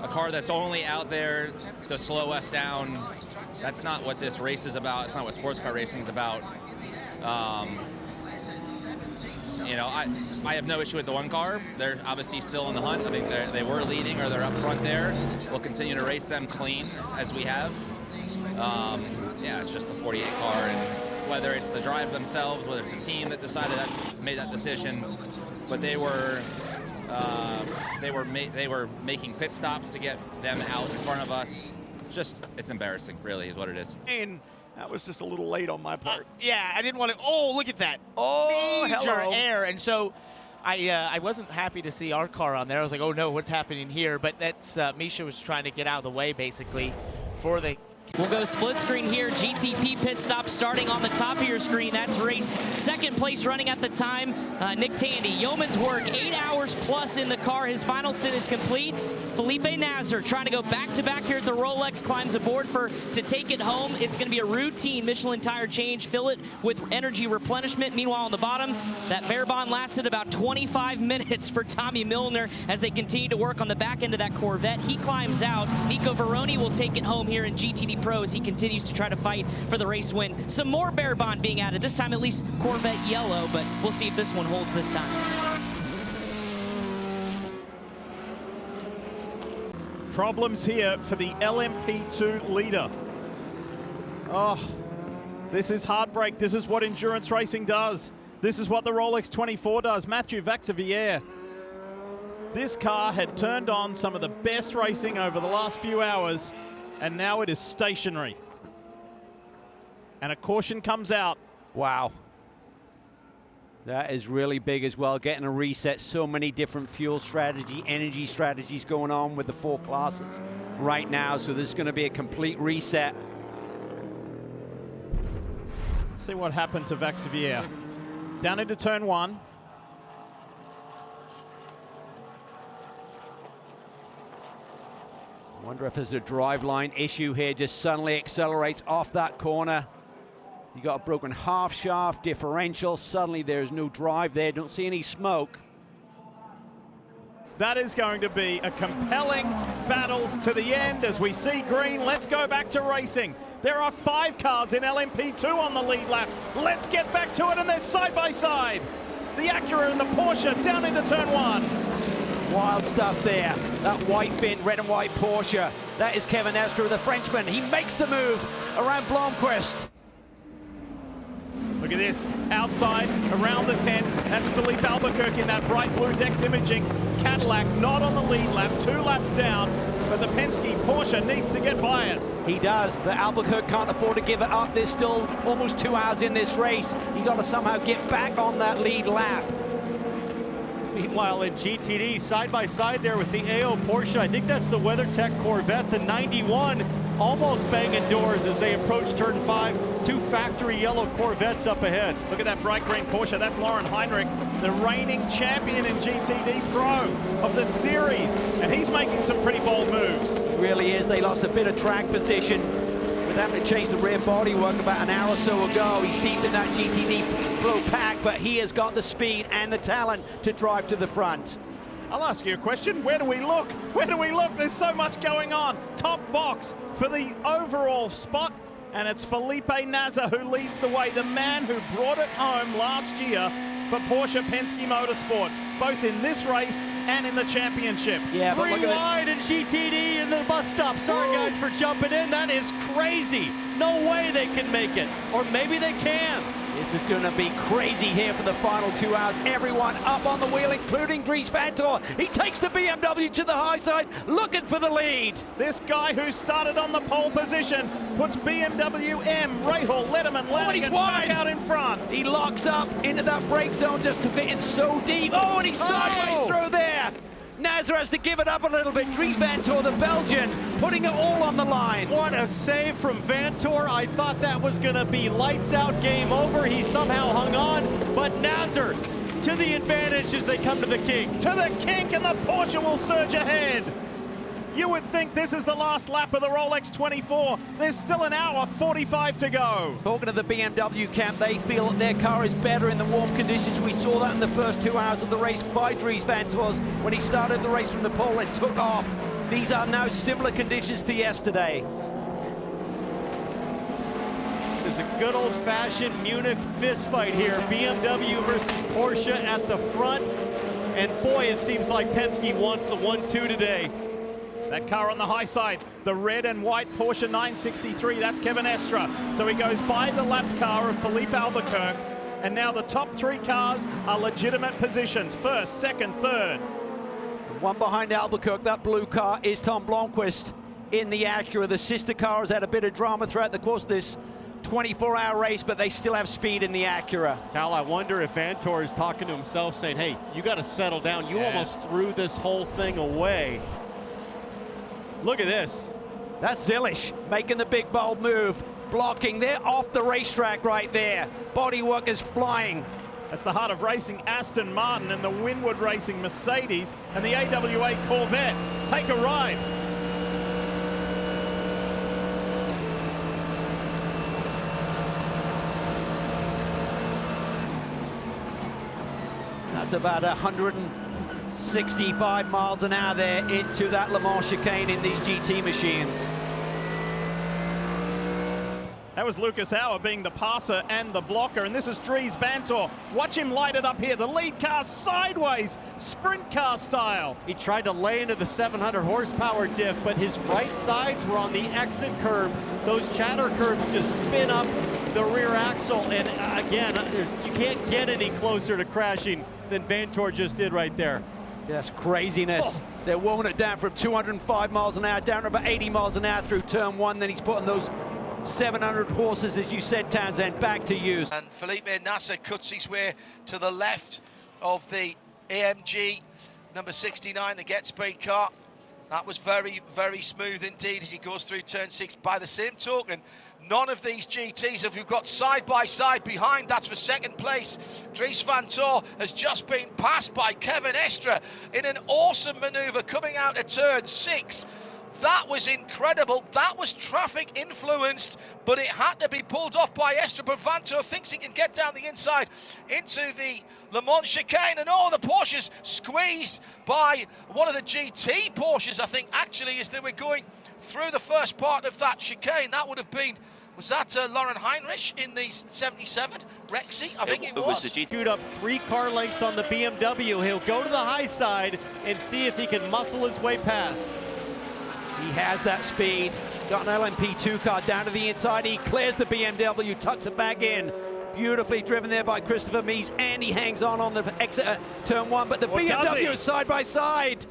A car that's only out there to slow us down, that's not what this race is about. It's not what sports car racing is about. You know, I have no issue with the one car. They're obviously still in the hunt. I think they were leading or they're up front there. We'll continue to race them clean as we have. Yeah, it's just the 48 car, and whether it's the drive themselves, whether it's the team that decided made that decision, but they were making pit stops to get them out in front of us. It's embarrassing, really, is what it is. That was just a little late on my part. Yeah, I didn't want to. Oh, look at that. Oh, major hello. air. And so I wasn't happy to see our car on there. I was like, oh no, what's happening here? But that's Misha was trying to get out of the way, basically, for the. We'll go split screen here. GTP pit stop starting on the top of your screen. That's race second place running at the time. Nick Tandy, yeoman's work, 8 hours plus in the car. His final sit is complete. Felipe Nasr trying to go back-to-back here at the Rolex, climbs aboard to take it home. It's going to be a routine Michelin tire change, fill it with energy replenishment. Meanwhile, on the bottom, that bare bond lasted about 25 minutes for Tommy Milner as they continue to work on the back end of that Corvette. He climbs out. Nico Veroni will take it home here in GTD Pro as he continues to try to fight for the race win. Some more bare bond being added, this time at least Corvette yellow, but we'll see if this one holds this time. Problems here for the LMP2 leader. Oh, this is heartbreak. This is what endurance racing does. This is what the Rolex 24 does. Mathieu Vaxivière. This car had turned on some of the best racing over the last few hours, and now it is stationary. And a caution comes out. Wow. That is really big as well, getting a reset. So many different fuel strategy, energy strategies going on with the 4 classes right now. So this is going to be a complete reset. Let's see what happened to Vaxivière. Down into turn 1. Wonder if there's a driveline issue here, just suddenly accelerates off that corner. You got a broken half shaft differential. Suddenly there's no drive there. Don't see any smoke. That is going to be a compelling battle to the end as we see green. Let's go back to racing. There are 5 cars in LMP2 on the lead lap. Let's get back to it, and they're side by side. The Acura and the Porsche down into turn 1. Wild stuff there. That white fin, red and white Porsche. That is Kevin Estre, the Frenchman. He makes the move around Blomqvist. Look at this, outside, around the 10. That's Philippe Albuquerque in that bright blue Dex Imaging Cadillac, not on the lead lap, 2 laps down, but the Penske Porsche needs to get by it. He does, but Albuquerque can't afford to give it up. There's still almost 2 hours in this race. You got to somehow get back on that lead lap. Meanwhile, in GTD, side by side there with the AO Porsche, I think that's the WeatherTech Corvette, the 91, almost banging doors as they approach turn 5. 2 factory yellow Corvettes up ahead. Look at that bright green Porsche. That's Lauren Heinrich, the reigning champion in GTD Pro of the series, and he's making some pretty bold moves. He really is. They lost a bit of track position with having to change the rear bodywork about an hour or so ago. He's deep in that GTD Pro pack, but he has got the speed and the talent to drive to the front. I'll ask you a question. Where do we look? Where do we look? There's so much going on. Top box for the overall spot, and it's Felipe Nasr who leads the way, the man who brought it home last year for Porsche Penske Motorsport, both in this race and in the championship. Yeah, but Green wide in GTD in the bus stop. Sorry, guys, for jumping in. That is crazy. No way they can make it. Or maybe they can. This is going to be crazy here for the final 2 hours. Everyone up on the wheel, including Dries Vanthoor. He takes the BMW to the high side, looking for the lead. This guy who started on the pole position puts BMW M, Rahal, Letterman, Lanigan back out in front. He locks up into that brake zone, just took it in so deep. Oh, and he's sideways through there. Nasr has to give it up a little bit. Dries Vanthoor, the Belgian, putting it all on the line. What a save from Vanthoor. I thought that was going to be lights out, game over. He somehow hung on, but Nasr to the advantage as they come to the kink. To the kink, and the Porsche will surge ahead. You would think this is the last lap of the Rolex 24. There's still an hour 45 to go. Talking to the BMW camp, they feel that their car is better in the warm conditions. We saw that in the first 2 hours of the race by Dries Vanthoor when he started the race from the pole and took off. These are now similar conditions to yesterday. There's a good old-fashioned Munich fist fight here. BMW versus Porsche at the front. And boy, it seems like Penske wants the 1-2 today. That car on the high side, the red and white Porsche 963, that's Kevin Estre. So he goes by the lapped car of Philippe Albuquerque, and now the top 3 cars are legitimate positions, first, second, third. One behind Albuquerque, that blue car is Tom Blomqvist in the Acura. The sister car has had a bit of drama throughout the course of this 24-hour race, but they still have speed in the Acura. Cal, I wonder if Vanthoor is talking to himself saying, hey, you got to settle down. You almost threw this whole thing away. Look at this. That's Zilisch making the big bold move, blocking. They're off the racetrack right there. Bodywork is flying. That's the heart of racing, Aston Martin, and the Winwood Racing Mercedes and the AWA Corvette. Take a ride. That's about 165 miles an hour there into that Le Mans chicane in these GT machines. That was Lucas Auer being the passer and the blocker, and this is Dries Vanthoor. Watch him light it up here. The lead car sideways, sprint car style. He tried to lay into the 700 horsepower diff, but his right sides were on the exit curb. Those chatter curbs just spin up the rear axle, and again, you can't get any closer to crashing than Vanthoor just did right there. Just craziness. Oh. They're warming it down from 205 miles an hour down to about 80 miles an hour through turn 1. Then he's putting those 700 horses, as you said, Townsend, back to use. And Felipe Nasr cuts his way to the left of the AMG number 69, the Get Speed car. That was very, very smooth indeed as he goes through turn 6. By the same token, none of these GTs have got side by side behind. That's for second place. Dries Vanthoor has just been passed by Kevin Estre in an awesome maneuver coming out of turn 6. That was incredible. That was traffic influenced, but it had to be pulled off by Esteban. Vanthoor thinks he can get down the inside into the Le Mans chicane, and the Porsches squeezed by one of the GT Porsches, I think, actually, as they were going through the first part of that chicane. That would have been, was that Lauren Heinrich in the 77? Rexy? I think it was. The GT up 3 car lengths on the BMW. He'll go to the high side and see if he can muscle his way past. He has that speed. Got an LMP2 car down to the inside. He clears the BMW, tucks it back in. Beautifully driven there by Christopher Mies, and he hangs on the exit at turn 1, but the BMW is side by side.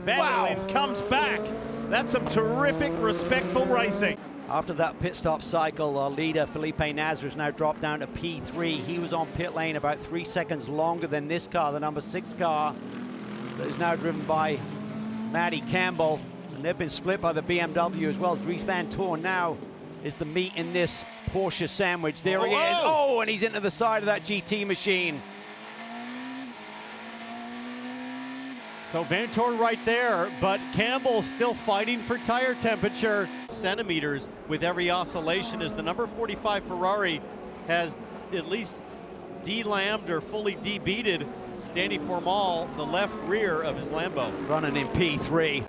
Vanderlyn comes back. That's some terrific, respectful racing. After that pit stop cycle, our leader, Felipe Nasr, has now dropped down to P3. He was on pit lane about 3 seconds longer than this car, the number 6 car, that is now driven by Matty Campbell. And they've been split by the BMW as well. Dries Vanthoor now is the meat in this Porsche sandwich. There he is. Oh, and he's into the side of that GT machine. So Vanthoor right there, but Campbell still fighting for tire temperature. Centimeters with every oscillation as the number 45 Ferrari has at least de-lambed or fully de-beated Danny Formal, the left rear of his Lambo. Running in P3.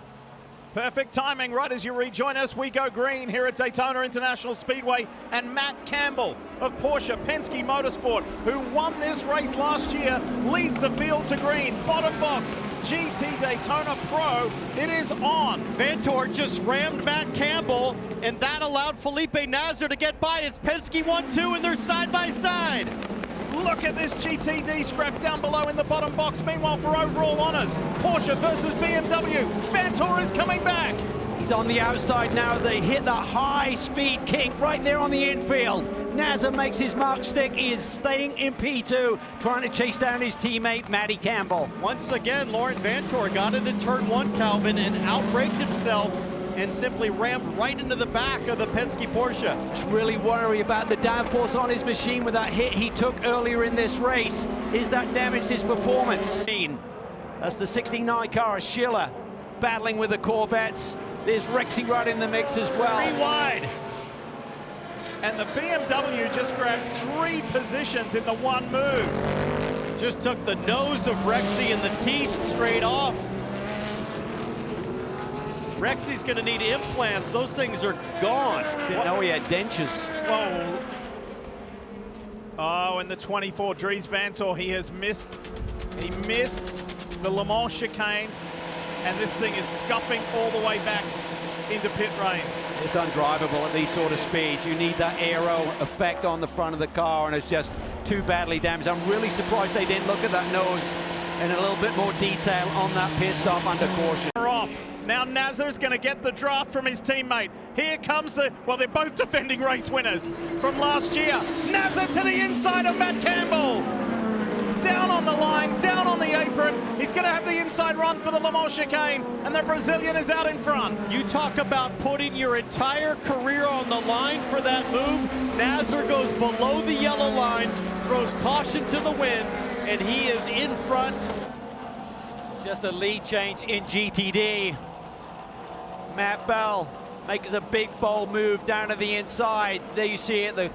Perfect timing right as you rejoin us. We go green here at Daytona International Speedway, and Matt Campbell of Porsche Penske Motorsport, who won this race last year, leads the field to green. Bottom box, GT Daytona Pro, it is on. Vanthoor just rammed Matt Campbell, and that allowed Felipe Nasr to get by. It's Penske 1-2, and they're side by side. Look at this GTD scrap down below in the bottom box. Meanwhile, for overall honors, Porsche versus BMW. Vanthoor is coming back. He's on the outside now. They hit the high-speed kink right there on the infield. Nasr makes his mark stick. He is staying in P2, trying to chase down his teammate, Matty Campbell. Once again, Laurent Vanthoor got into turn 1, Calvin, and outbraked himself and simply rammed right into the back of the Penske Porsche. Just really worry about the downforce on his machine with that hit he took earlier in this race. Is that damaged his performance? That's the 69 car of Schiller battling with the Corvettes. There's Rexy right in the mix as well. 3 wide. And the BMW just grabbed 3 positions in the one move. Just took the nose of Rexy and the teeth straight off. Rexy's gonna need implants. Those things are gone. Didn't know he had dentures. Whoa. Oh, and the 24, Dries Vanthoor, he missed the Le Mans chicane, and this thing is scuffing all the way back into pit lane. It's undrivable at these sort of speeds. You need that aero effect on the front of the car, and it's just too badly damaged. I'm really surprised they didn't look at that nose in a little bit more detail on that pit stop under caution. Off. Now Nasr's going to get the draft from his teammate. Here comes well, they're both defending race winners from last year. Nasr to the inside of Matt Campbell. Down on the line, down on the apron. He's going to have the inside run for the Le Mans chicane, and the Brazilian is out in front. You talk about putting your entire career on the line for that move. Nasr goes below the yellow line, throws caution to the wind, and he is in front. Just a lead change in GTD. Matt Bell makes a big, bold move down to the inside. There you see it, the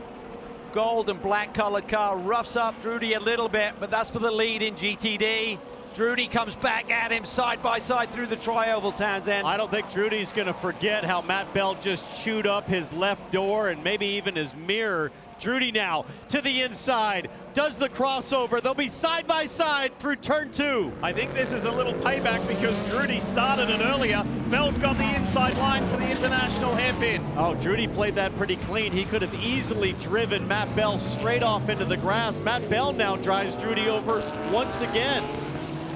gold and black colored car roughs up Drudy a little bit, but that's for the lead in GTD. Drudy comes back at him side by side through the tri-oval, Townsend. I don't think Drudy's gonna forget how Matt Bell just chewed up his left door and maybe even his mirror. Drudy now to the inside, does the crossover. They'll be side by side through turn 2. I think this is a little payback because Drudy started it earlier. Bell's got the inside line for the international hairpin. Oh, Drudy played that pretty clean. He could have easily driven Matt Bell straight off into the grass. Matt Bell now drives Drudy over once again.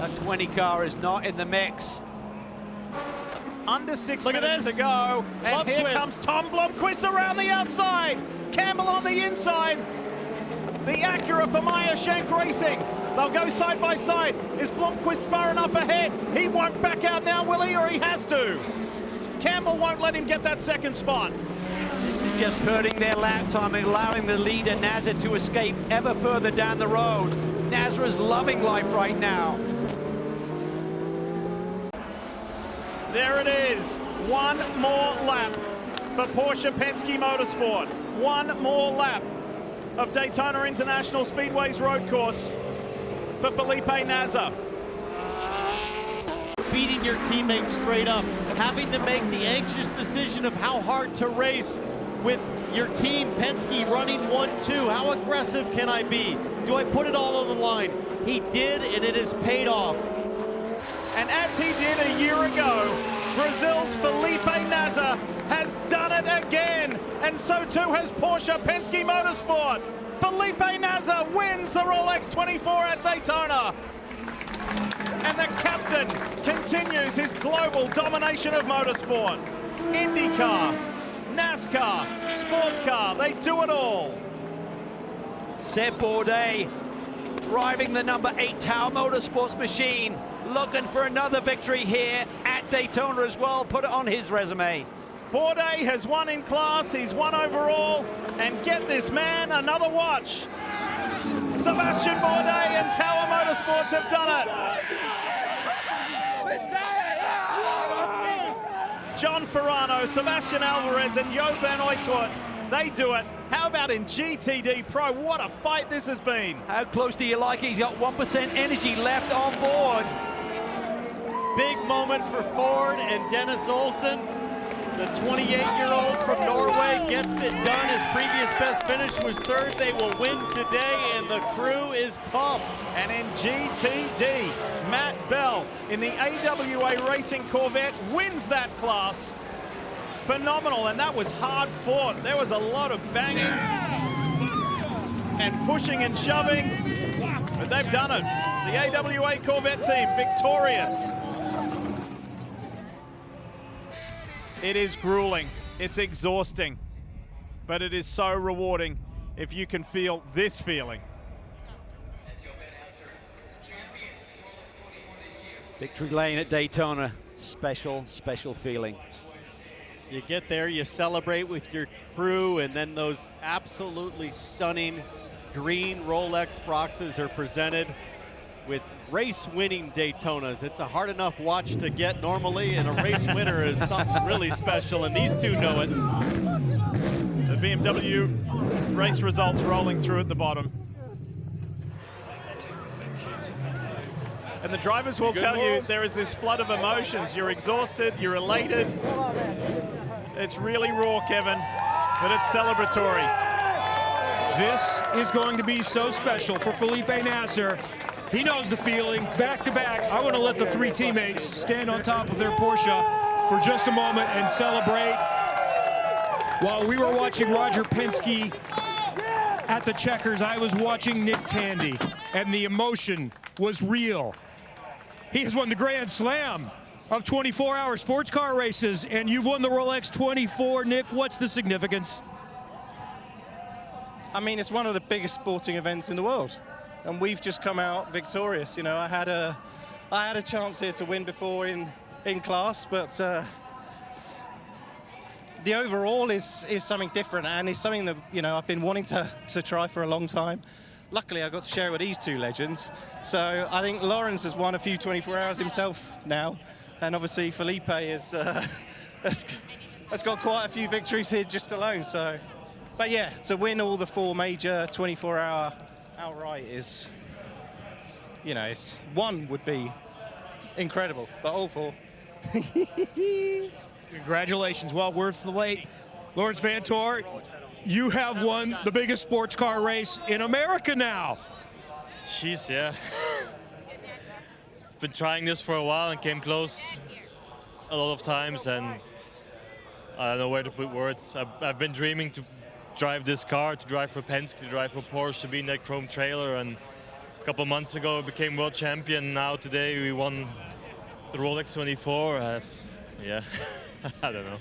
That 20 car is not in the mix. Under 6 minutes to go, and here comes Tom Blomqvist around the outside. Campbell on the inside. The Acura for Meyer Shank Racing. They'll go side by side. Is Blomqvist far enough ahead? He won't back out now, will he? Or he has to. Campbell won't let him get that second spot. This is just hurting their lap time and allowing the leader, Nasr, to escape ever further down the road. Nasr is loving life right now. There it is. One more lap for Porsche Penske Motorsport. One more lap of Daytona International Speedway's road course for Felipe Nasr. Beating your teammates straight up, having to make the anxious decision of how hard to race with your team, Penske, running 1-2. How aggressive can I be? Do I put it all on the line? He did, and it has paid off. And as he did a year ago, Brazil's Felipe Nasr has done it again, and so too has Porsche Penske Motorsport. Felipe Nasr wins the Rolex 24 at Daytona. And the captain continues his global domination of motorsport. IndyCar, NASCAR, SportsCar, they do it all. Seb Bourdais driving the number 8 Tower Motorsports machine, looking for another victory here at Daytona as well. Put it on his resume. Bourdais has won in class, he's won overall, and get this man another watch. Sebastian Bourdais and Tower Motorsports have done it. John Ferrano, Sebastian Alvarez, and Jo van Uytvanck, they do it. How about in GTD Pro? What a fight this has been. How close do you like it? He's got 1% energy left on board. Big moment for Ford and Dennis Olsen. The 28-year-old from Norway gets it done. His previous best finish was third. They will win today, and the crew is pumped. And in GTD, Matt Bell in the AWA Racing Corvette wins that class. Phenomenal, and that was hard fought. There was a lot of banging and pushing and shoving, but they've done it. The AWA Corvette team victorious. It is grueling, it's exhausting, but it is so rewarding if you can feel this feeling. Victory lane at Daytona, special, special feeling. You get there, you celebrate with your crew, and then those absolutely stunning green Rolex boxes are presented with race-winning Daytonas. It's a hard enough watch to get normally, and a race winner is something really special, and these two know it. The BMW race results rolling through at the bottom. And the drivers will tell you there is this flood of emotions. You're exhausted, you're elated. It's really raw, Kevin, but it's celebratory. This is going to be so special for Felipe Nasr. He knows the feeling, back-to-back. I want to let the three teammates stand on top of their Porsche for just a moment and celebrate. While we were watching Roger Penske at the checkers, I was watching Nick Tandy, and the emotion was real. He has won the Grand Slam of 24-hour sports car races, and you've won the Rolex 24. Nick, what's the significance? I mean, it's one of the biggest sporting events in the world, and we've just come out victorious. You know, I had a chance here to win before in class, but the overall is something different, and it's something that, you know, I've been wanting to try for a long time. Luckily, I got to share it with these two legends. So I think Lawrence has won a few 24 hours himself now, and obviously Felipe has got quite a few victories here just alone. So, but yeah, to win all the four major 24-hour outright is, you know, one would be incredible, but all four. Congratulations, well worth the wait. Lawrence Vantor, you have won the biggest sports car race in America now. Jeez, yeah. Been trying this for a while and came close a lot of times, and I don't know where to put words. I've been dreaming to drive this car, to drive for Penske, to drive for Porsche, to be in that chrome trailer, and a couple months ago I became world champion. Now today we won the Rolex 24. Yeah, I don't know.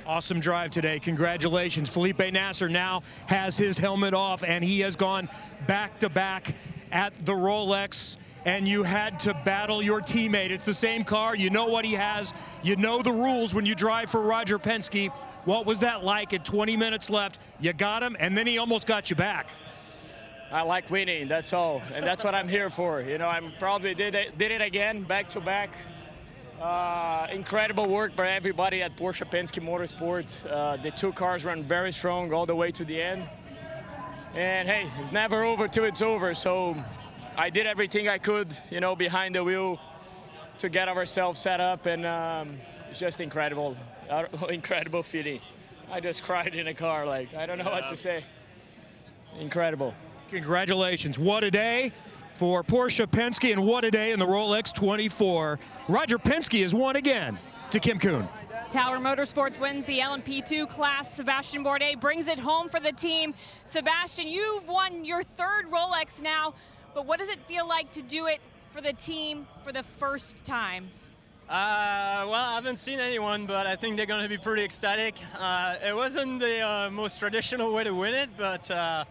Awesome drive today. Congratulations. Felipe Nasr now has his helmet off, and he has gone back-to-back at the Rolex, and you had to battle your teammate. It's the same car. You know what he has. You know the rules when you drive for Roger Penske. What was that like at 20 minutes left? You got him, and then he almost got you back. I like winning, that's all, and that's what I'm here for. You know, I'm probably did it again, back-to-back. Incredible work by everybody at Porsche Penske Motorsport. The two cars run very strong all the way to the end. And hey, it's never over till it's over. So I did everything I could, behind the wheel to get ourselves set up, and it's just incredible. Incredible feeling. I just cried in the car, I don't know what to say. Incredible. Congratulations. What a day for Porsche Penske, and what a day in the Rolex 24. Roger Penske has won again. To Kim Kuhn. Tower Motorsports wins the LMP2 class. Sebastian Bourdais brings it home for the team. Sebastian, you've won your third Rolex now, but what does it feel like to do it for the team for the first time? Well, I haven't seen anyone, but I think they're going to be pretty ecstatic. It wasn't the most traditional way to win it, but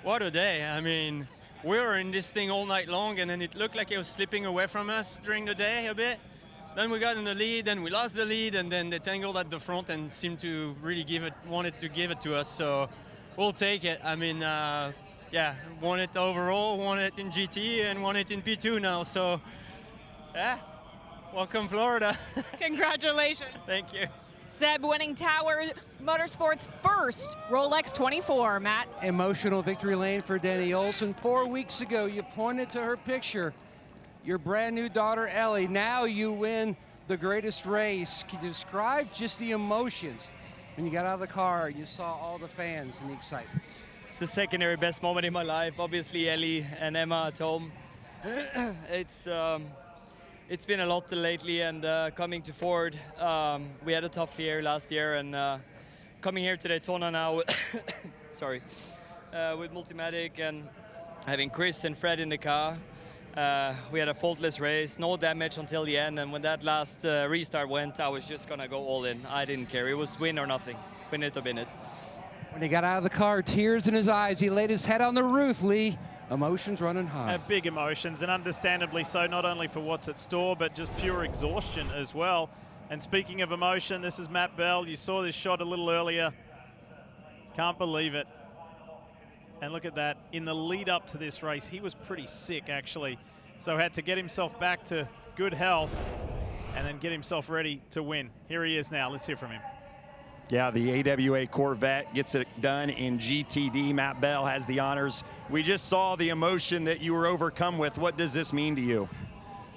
what a day. I mean, we were in this thing all night long, and then it looked like it was slipping away from us during the day a bit. Then we got in the lead, then we lost the lead, and then they tangled at the front and seemed to really wanted to give it to us. So we'll take it. I mean, yeah, won it overall, won it in GT, and won it in P2 now. So, yeah, welcome Florida. Congratulations. Thank you. Seb winning Tower Motorsports' first Rolex 24, Matt. Emotional victory lane for Denny Olsen. 4 weeks ago, you pointed to her picture, your brand new daughter, Ellie. Now you win the greatest race. Can you describe just the emotions when you got out of the car and you saw all the fans and the excitement? It's the secondary best moment in my life. Obviously, Ellie and Emma at home. It's been a lot lately, and coming to Ford, we had a tough year last year, and coming here to Daytona now, sorry, with Multimatic and having Chris and Fred in the car, we had a faultless race, no damage until the end, and when that last restart went, I was just gonna go all in. I didn't care. It was win or nothing, win it or win it. When he got out of the car, tears in his eyes, he laid his head on the roof, Lee. Emotions running high. Big emotions, and understandably so, not only for what's at store, but just pure exhaustion as well. And speaking of emotion, this is Matt Bell. You saw this shot a little earlier. Can't believe it. And look at that. In the lead up to this race, he was pretty sick, actually. So had to get himself back to good health and then get himself ready to win. Here he is now. Let's hear from him. Yeah, the AWA Corvette gets it done in GTD. Matt Bell has the honors. We just saw the emotion that you were overcome with. What does this mean to you?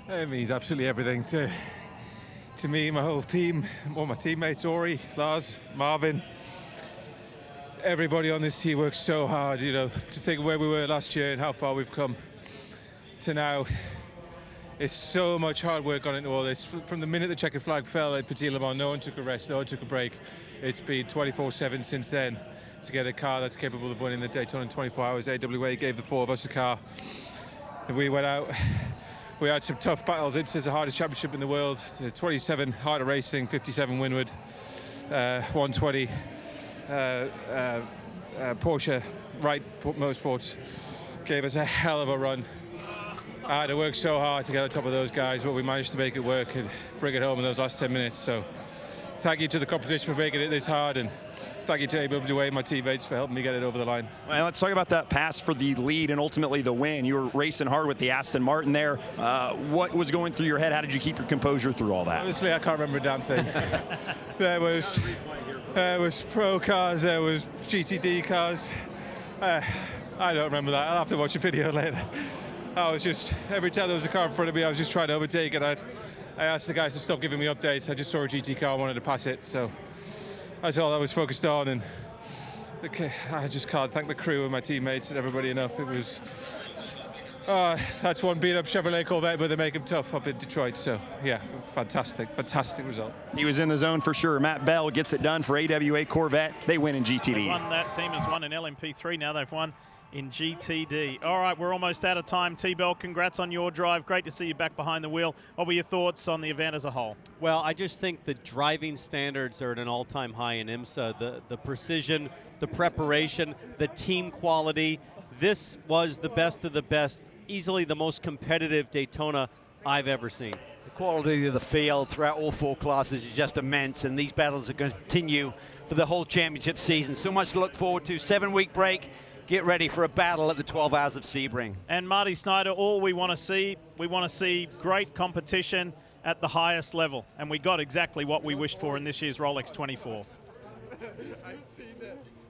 It means absolutely everything to me, my whole team, all my teammates, Ori, Lars, Marvin. Everybody on this team works so hard, to think of where we were last year and how far we've come to now. It's so much hard work gone into all this. From the minute the checkered flag fell at Petit Le Mans, no one took a rest, no one took a break. It's been 24/7 since then to get a car that's capable of winning the Daytona in 24 hours. AWA gave the four of us a car. And we went out. We had some tough battles. IMSA's the hardest championship in the world. 27 harder racing, 57 windward, 120 Porsche Wright Motorsports gave us a hell of a run. I had to work so hard to get on top of those guys, but we managed to make it work and bring it home in those last 10 minutes. So thank you to the competition for making it this hard, and thank you to AWA, my teammates, for helping me get it over the line. Well, let's talk about that pass for the lead and ultimately the win. You were racing hard with the Aston Martin there. What was going through your head? How did you keep your composure through all that? Honestly, I can't remember a damn thing. There was pro cars, there was GTD cars. I don't remember that. I'll have to watch a video later. I was just, every time there was a car in front of me, I was just trying to overtake, and I asked the guys to stop giving me updates. I just saw a GT car, I wanted to pass it, so that's all I was focused on. And I just can't thank the crew and my teammates and everybody enough. It was, that's one beat-up Chevrolet Corvette, but they make them tough up in Detroit. So yeah, fantastic result. He was in the zone for sure. Matt Bell gets it done for AWA Corvette. They win in GTD. That team has won in LMP3. Now they've won in GTD. All right, we're almost out of time. T-Bell, congrats on your drive. Great to see you back behind the wheel. What were your thoughts on the event as a whole? Well, I just think the driving standards are at an all-time high in IMSA. The precision, the preparation, the team quality. This was the best of the best. Easily the most competitive Daytona I've ever seen. The quality of the field throughout all four classes is just immense, and these battles are going to continue for the whole championship season. So much to look forward to. 7-week break. Get ready for a battle at the 12 Hours of Sebring. And Marty Snyder, all we want to see great competition at the highest level, and we got exactly what we wished for in this year's Rolex 24. I've seen it.